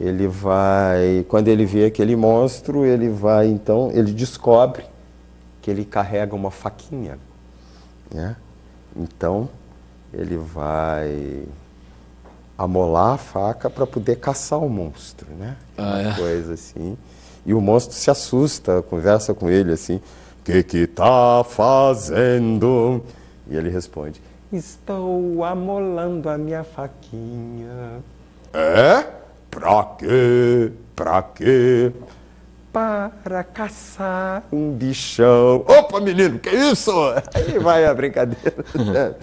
[SPEAKER 3] Ele vai, quando ele vê aquele monstro, ele vai, então, ele descobre que ele carrega uma faquinha, né? Então, ele vai amolar a faca para poder caçar o monstro, né? Uma coisa assim. E o monstro se assusta, conversa com ele assim, que tá fazendo? E ele responde, estou amolando a minha faquinha. É? Pra quê? Pra quê? Para caçar um bichão. Opa, menino, que isso? Aí vai a brincadeira.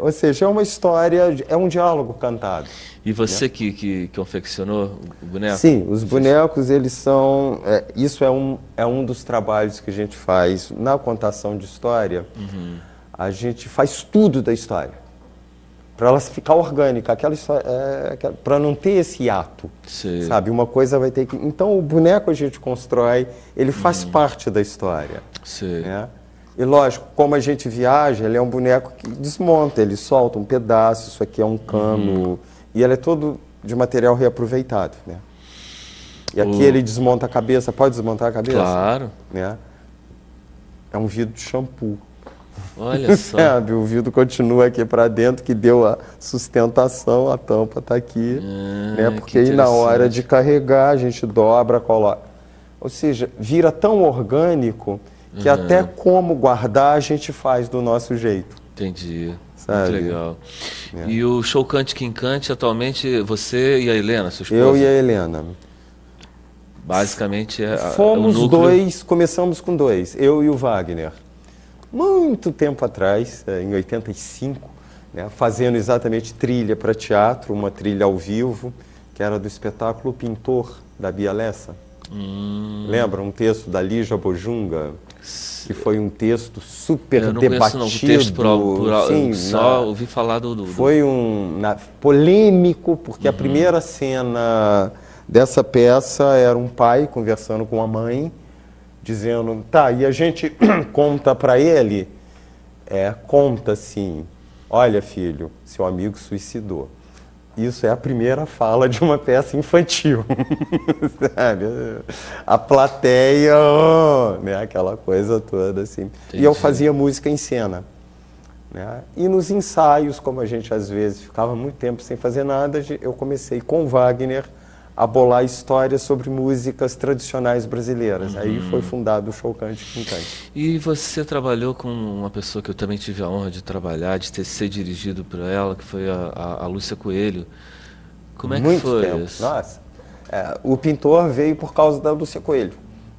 [SPEAKER 3] Ou seja, é uma história, é um diálogo cantado.
[SPEAKER 2] E você que confeccionou o boneco?
[SPEAKER 3] Sim, os bonecos, eles são... isso é um dos trabalhos que a gente faz na contação de história. A gente faz tudo da história, para ela ficar orgânica, aquela história, para não ter esse ato, sabe? Uma coisa vai ter que... Então, o boneco a gente constrói, ele faz parte da história. Né? E lógico, como a gente viaja, ele é um boneco que desmonta, ele solta um pedaço, isso aqui é um cano, e ele é todo de material reaproveitado, né? E aqui ele desmonta a cabeça, pode desmontar a cabeça?
[SPEAKER 2] Claro.
[SPEAKER 3] Né? É um vidro de shampoo.
[SPEAKER 2] Olha só.
[SPEAKER 3] Sabe, o vidro continua aqui para dentro, que deu a sustentação, a tampa está aqui, né? Porque aí na hora de carregar, a gente dobra, coloca. Ou seja, vira tão orgânico que até como guardar a gente faz do nosso jeito.
[SPEAKER 2] Entendi.
[SPEAKER 3] Sabe?
[SPEAKER 2] Muito legal. E o show Cante Quem Cante, atualmente, você e a Helena, sua esposa?
[SPEAKER 3] Eu e a Helena.
[SPEAKER 2] Basicamente
[SPEAKER 3] Fomos
[SPEAKER 2] o núcleo...
[SPEAKER 3] dois, começamos com dois, eu e o Wagner. Muito tempo atrás, em 85, né, fazendo exatamente trilha para teatro, uma trilha ao vivo, que era do espetáculo Pintor, da Bia Lessa. Lembra? Um texto da Lígia Bojunga, que foi um texto super
[SPEAKER 2] eu não
[SPEAKER 3] debatido.
[SPEAKER 2] Conheço, não. O texto
[SPEAKER 3] sim,
[SPEAKER 2] só ouvi falar do...
[SPEAKER 3] Foi polêmico, porque a primeira cena dessa peça era um pai conversando com a mãe, dizendo, tá, e a gente conta para ele, conta assim, olha filho, seu amigo suicidou. Isso é a primeira fala de uma peça infantil, sabe? A plateia, né? Aquela coisa toda assim. Entendi. E eu fazia música em cena, né? E nos ensaios, como a gente às vezes ficava muito tempo sem fazer nada, eu comecei com o Wagner a bolar histórias sobre músicas tradicionais brasileiras. Aí foi fundado o Show Cante Quem Cante.
[SPEAKER 2] E você trabalhou com uma pessoa que eu também tive a honra de trabalhar, de ser dirigido por ela, que foi a Lúcia Coelho. Como é que foi isso?
[SPEAKER 3] Nossa, o Pintor veio por causa da Lúcia Coelho,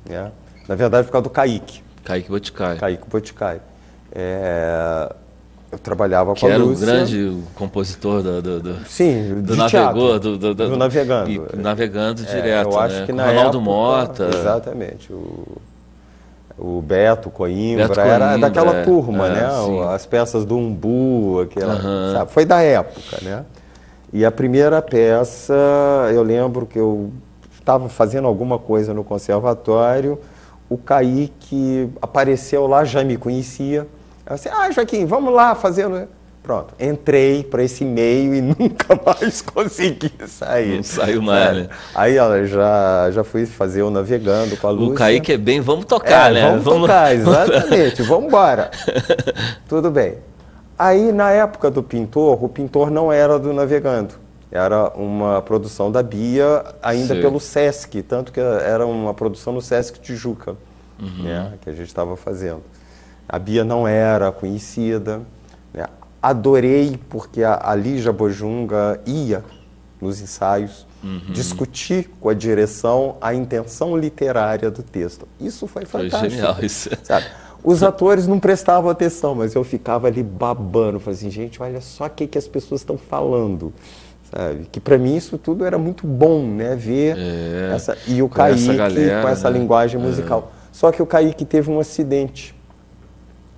[SPEAKER 3] né? Na verdade, por causa do Kaique.
[SPEAKER 2] Kaique Boticai.
[SPEAKER 3] Kaique Boticai. Eu trabalhava com a Lúcia.
[SPEAKER 2] Que era o grande compositor
[SPEAKER 3] Sim,
[SPEAKER 2] do Navegou,
[SPEAKER 3] do Navegando.
[SPEAKER 2] E Navegando direto,
[SPEAKER 3] eu acho
[SPEAKER 2] né?
[SPEAKER 3] que
[SPEAKER 2] Com
[SPEAKER 3] na
[SPEAKER 2] Ronaldo
[SPEAKER 3] época,
[SPEAKER 2] Mota.
[SPEAKER 3] Exatamente. O Beto Coimbra, era
[SPEAKER 2] Coimbra,
[SPEAKER 3] daquela turma, né?
[SPEAKER 2] Sim.
[SPEAKER 3] As peças do Umbu, sabe? Foi da época, né? E a primeira peça, eu lembro que eu estava fazendo alguma coisa no conservatório, o Kaique apareceu lá, já me conhecia. Eu disse, Joaquim, vamos lá fazer... Pronto, entrei para esse meio e nunca mais consegui sair.
[SPEAKER 2] Não saiu mais, né?
[SPEAKER 3] Aí já fui fazer o Navegando com a Lúcia.
[SPEAKER 2] O Kaique é bem, vamos tocar, né?
[SPEAKER 3] Vamos tocar, exatamente, vamos embora. Tudo bem. Aí, na época do Pintor, o Pintor não era do Navegando. Era uma produção da Bia, ainda pelo Sesc, tanto que era uma produção no Sesc Tijuca, né, que a gente estava fazendo. A Bia não era conhecida, né? Adorei porque a Lígia Bojunga ia nos ensaios discutir com a direção a intenção literária do texto. Isso foi fantástico.
[SPEAKER 2] Foi genial isso.
[SPEAKER 3] Sabe? Os atores não prestavam atenção, mas eu ficava ali babando, falei assim, gente, olha só o que as pessoas estão falando. Sabe? Que para mim isso tudo era muito bom, né? Ver e o Kaique com essa linguagem musical. Só que o Kaique teve um acidente.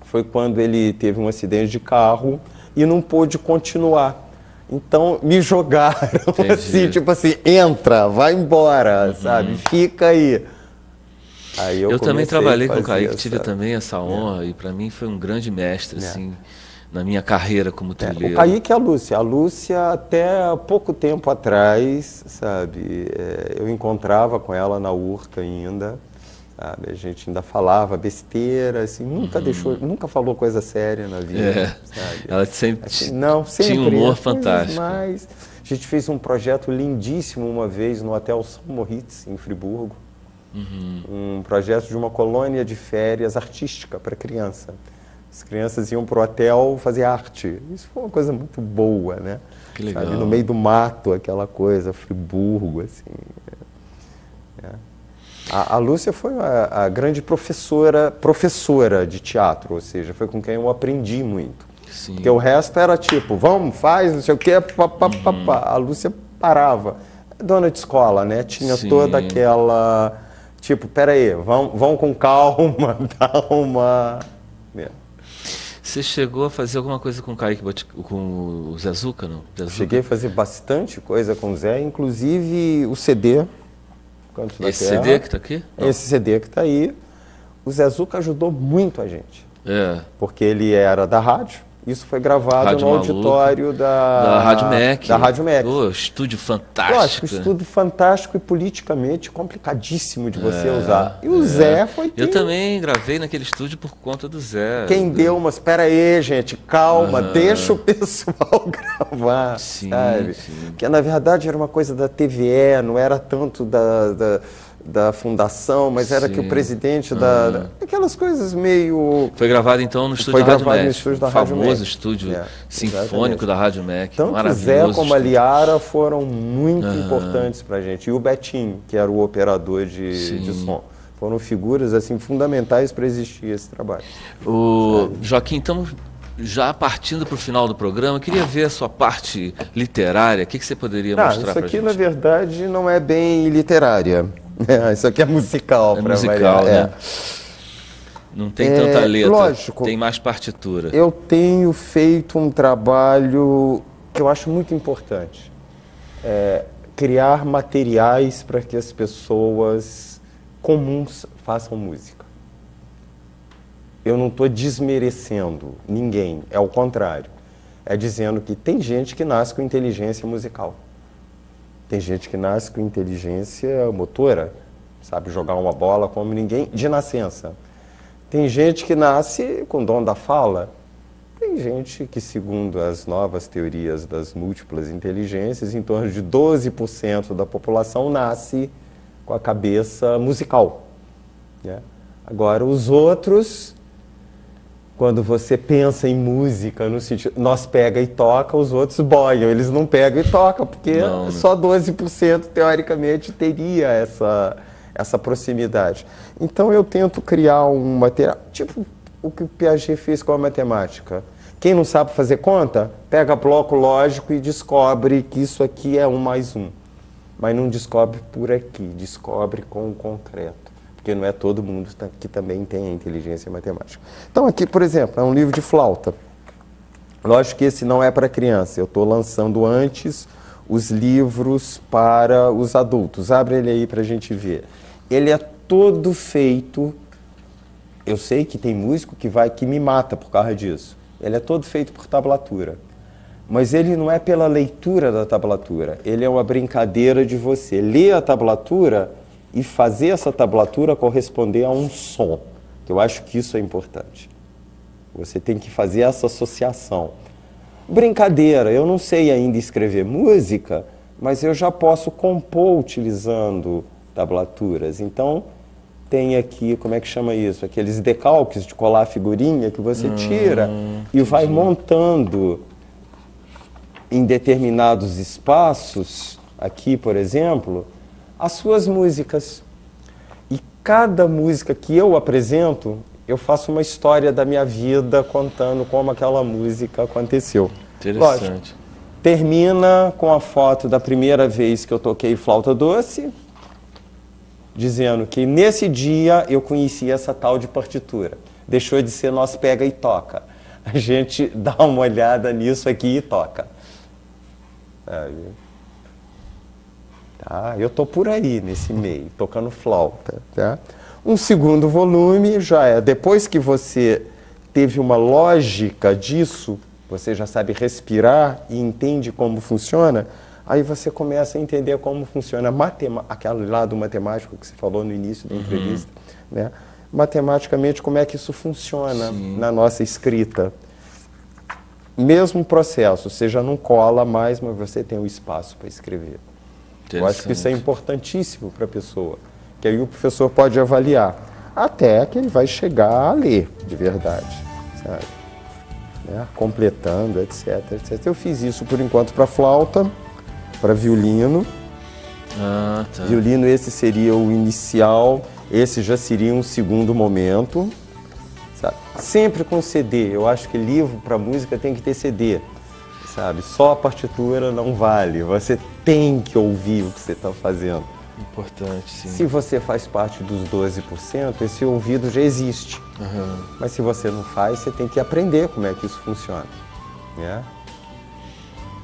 [SPEAKER 3] Foi quando ele teve um acidente de carro e não pôde continuar. Então me jogaram assim, tipo assim, entra, vai embora, sabe? Fica aí. Aí eu
[SPEAKER 2] também trabalhei com o Kaique, tive também essa honra e para mim foi um grande mestre, assim, na minha carreira como trilheiro.
[SPEAKER 3] O Kaique e a Lúcia. A Lúcia, até há pouco tempo atrás, sabe, eu encontrava com ela na Urca ainda. Sabe? A gente ainda falava besteira, assim, nunca falou coisa séria na vida. Sabe?
[SPEAKER 2] Ela sempre,
[SPEAKER 3] assim, sempre
[SPEAKER 2] tinha um humor fantástico.
[SPEAKER 3] Mas a A gente fez um projeto lindíssimo uma vez no Hotel São Moritz, em Friburgo. Um projeto de uma colônia de férias artística para criança. As crianças iam para o hotel fazer arte. Isso foi uma coisa muito boa, né?
[SPEAKER 2] Que legal.
[SPEAKER 3] Sabe? No meio do mato, aquela coisa, Friburgo, assim. A Lúcia foi a grande professora de teatro, ou seja, foi com quem eu aprendi muito.
[SPEAKER 2] Sim.
[SPEAKER 3] Porque o resto era tipo, vamos, faz, não sei o quê, papapá. A Lúcia parava. Dona de escola, né? Tinha
[SPEAKER 2] Sim.
[SPEAKER 3] toda aquela... Tipo, peraí, vão com calma, dá uma...
[SPEAKER 2] Você chegou a fazer alguma coisa com o Kaique, com o Zé Zuca, não? Zé Zuca?
[SPEAKER 3] Cheguei a fazer bastante coisa com o Zé, inclusive o CD. Cantos da
[SPEAKER 2] Esse
[SPEAKER 3] Terra.
[SPEAKER 2] CD que está aqui? Não.
[SPEAKER 3] Esse CD que está aí. O Zé Zuca ajudou muito a gente. Porque ele era da rádio. Isso foi gravado
[SPEAKER 2] Rádio
[SPEAKER 3] no
[SPEAKER 2] Maluca,
[SPEAKER 3] auditório
[SPEAKER 2] da Rádio MEC.
[SPEAKER 3] Da Rádio MEC.
[SPEAKER 2] Estúdio fantástico.
[SPEAKER 3] Lógico, estúdio fantástico e politicamente complicadíssimo de você usar. E o Zé foi
[SPEAKER 2] Eu também gravei naquele estúdio por conta do Zé.
[SPEAKER 3] quem deu, mas espera aí, gente, calma, deixa o pessoal gravar,
[SPEAKER 2] Sim,
[SPEAKER 3] sabe?
[SPEAKER 2] sim.
[SPEAKER 3] Porque na verdade era uma coisa da TVE, não era tanto da fundação, mas era que o presidente aquelas coisas meio...
[SPEAKER 2] Foi gravado então no estúdio
[SPEAKER 3] Foi
[SPEAKER 2] da Rádio
[SPEAKER 3] gravado no
[SPEAKER 2] MEC,
[SPEAKER 3] estúdio da
[SPEAKER 2] o
[SPEAKER 3] Rádio
[SPEAKER 2] famoso
[SPEAKER 3] MEC.
[SPEAKER 2] estúdio sinfônico
[SPEAKER 3] Exatamente.
[SPEAKER 2] da Rádio MEC.
[SPEAKER 3] Tanto o Zé
[SPEAKER 2] Maravilhoso
[SPEAKER 3] como a
[SPEAKER 2] estúdio.
[SPEAKER 3] Liara foram muito importantes pra gente. E o Betinho, que era o operador de som. Foram figuras assim fundamentais para existir esse trabalho.
[SPEAKER 2] Joaquim, estamos já partindo para o final do programa. Eu queria ver a sua parte literária. O que você poderia mostrar para a gente?
[SPEAKER 3] Isso aqui, na verdade, não é bem literária. Isso aqui é musical.
[SPEAKER 2] É musical, né? Não tem tanta letra,
[SPEAKER 3] lógico,
[SPEAKER 2] tem mais partitura.
[SPEAKER 3] Eu tenho feito um trabalho que eu acho muito importante. Criar materiais para que as pessoas comuns façam música. Eu não estou desmerecendo ninguém, é o contrário. É dizendo que tem gente que nasce com inteligência musical. Tem gente que nasce com inteligência motora, sabe jogar uma bola como ninguém, de nascença. Tem gente que nasce com dom da fala. Tem gente que, segundo as novas teorias das múltiplas inteligências, em torno de 12% da população nasce com a cabeça musical. Né? Agora, os outros, quando você pensa em música, no sentido, nós pega e toca, os outros boiam, eles não pegam e tocam, porque só 12% teoricamente teria essa proximidade. Então eu tento criar um material, tipo o que o Piaget fez com a matemática. Quem não sabe fazer conta, pega bloco lógico e descobre que isso aqui é 1 mais 1. Mas não descobre por aqui, descobre com o concreto. Porque não é todo mundo que também tem a inteligência matemática. Então aqui, por exemplo, é um livro de flauta. Lógico que esse não é para criança. Eu estou lançando antes os livros para os adultos. Abre ele aí para a gente ver. Ele é todo feito... Eu sei que tem músico que me mata por causa disso. Ele é todo feito por tablatura. Mas ele não é pela leitura da tablatura. Ele é uma brincadeira de você ler a tablatura e fazer essa tablatura corresponder a um som. Eu acho que isso é importante. Você tem que fazer essa associação. Brincadeira, eu não sei ainda escrever música, mas eu já posso compor utilizando tablaturas. Então, tem aqui, como é que chama isso? Aqueles decalques de colar figurinha que você tira e vai montando em determinados espaços, aqui, por exemplo, as suas músicas. E cada música que eu apresento, eu faço uma história da minha vida contando como aquela música aconteceu.
[SPEAKER 2] Interessante.
[SPEAKER 3] Lógico, termina com a foto da primeira vez que eu toquei flauta doce, dizendo que nesse dia eu conheci essa tal de partitura. Deixou de ser nós pega e toca. A gente dá uma olhada nisso aqui e toca. Tá? Eu estou por aí, nesse meio, tocando flauta. Tá? Um segundo volume já é, depois que você teve uma lógica disso, você já sabe respirar e entende como funciona, aí você começa a entender como funciona aquele lado matemático que você falou no início da entrevista, né? Matematicamente, como é que isso funciona na nossa escrita. mesmo processo, você já não cola mais, mas você tem o espaço para escrever. Eu acho que isso é importantíssimo para a pessoa, que aí o professor pode avaliar, até que ele vai chegar a ler de verdade, sabe? Né? Completando, etc, etc. Eu fiz isso por enquanto para flauta, para violino.
[SPEAKER 2] Ah, tá.
[SPEAKER 3] Violino, esse seria o inicial, esse já seria um segundo momento. Sabe? Sempre com CD, eu acho que livro para música tem que ter CD, sabe? Só a partitura não vale, você tem que ouvir o que você está fazendo.
[SPEAKER 2] Importante, sim.
[SPEAKER 3] Se você faz parte dos 12%, esse ouvido já existe. Mas se você não faz, você tem que aprender como é que isso funciona. Né?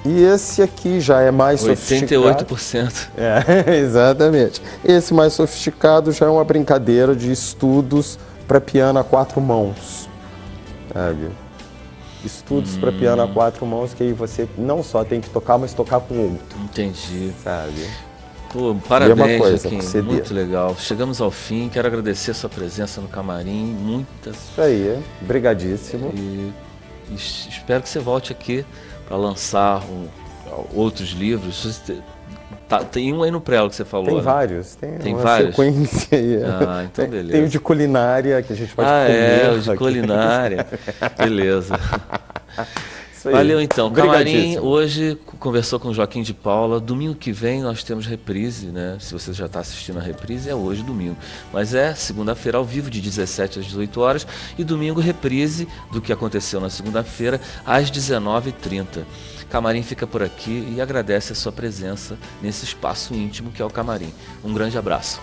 [SPEAKER 3] E esse aqui já é mais
[SPEAKER 2] 88%.
[SPEAKER 3] sofisticado. Exatamente. Esse mais sofisticado já é uma brincadeira de estudos para piano a 4 mãos, sabe? Estudos para piano a 4 mãos, que aí você não só tem que tocar, mas tocar com outro.
[SPEAKER 2] Entendi.
[SPEAKER 3] Sabe?
[SPEAKER 2] Pô, parabéns,
[SPEAKER 3] coisa,
[SPEAKER 2] Joaquim, muito legal. Chegamos ao fim, quero agradecer a sua presença no camarim,
[SPEAKER 3] Isso aí, brigadíssimo.
[SPEAKER 2] E espero que você volte aqui para lançar outros livros. Tem um aí no prelo que você falou.
[SPEAKER 3] Tem
[SPEAKER 2] né?
[SPEAKER 3] vários, tem uma
[SPEAKER 2] vários?
[SPEAKER 3] sequência aí.
[SPEAKER 2] Ah, então beleza.
[SPEAKER 3] Tem o de culinária, que a gente pode comer.
[SPEAKER 2] O de
[SPEAKER 3] aqui.
[SPEAKER 2] culinária. Beleza.
[SPEAKER 3] Isso aí.
[SPEAKER 2] Valeu então. Camarim
[SPEAKER 3] Brigadíssimo.
[SPEAKER 2] hoje conversou com o Joaquim de Paula. Domingo que vem nós temos reprise, né? Se você já está assistindo a reprise, é hoje, domingo. Mas é segunda-feira ao vivo, de 17 às 18 horas. E domingo, reprise do que aconteceu na segunda-feira, às 19h30. Camarim fica por aqui e agradece a sua presença nesse espaço íntimo que é o Camarim. Um grande abraço.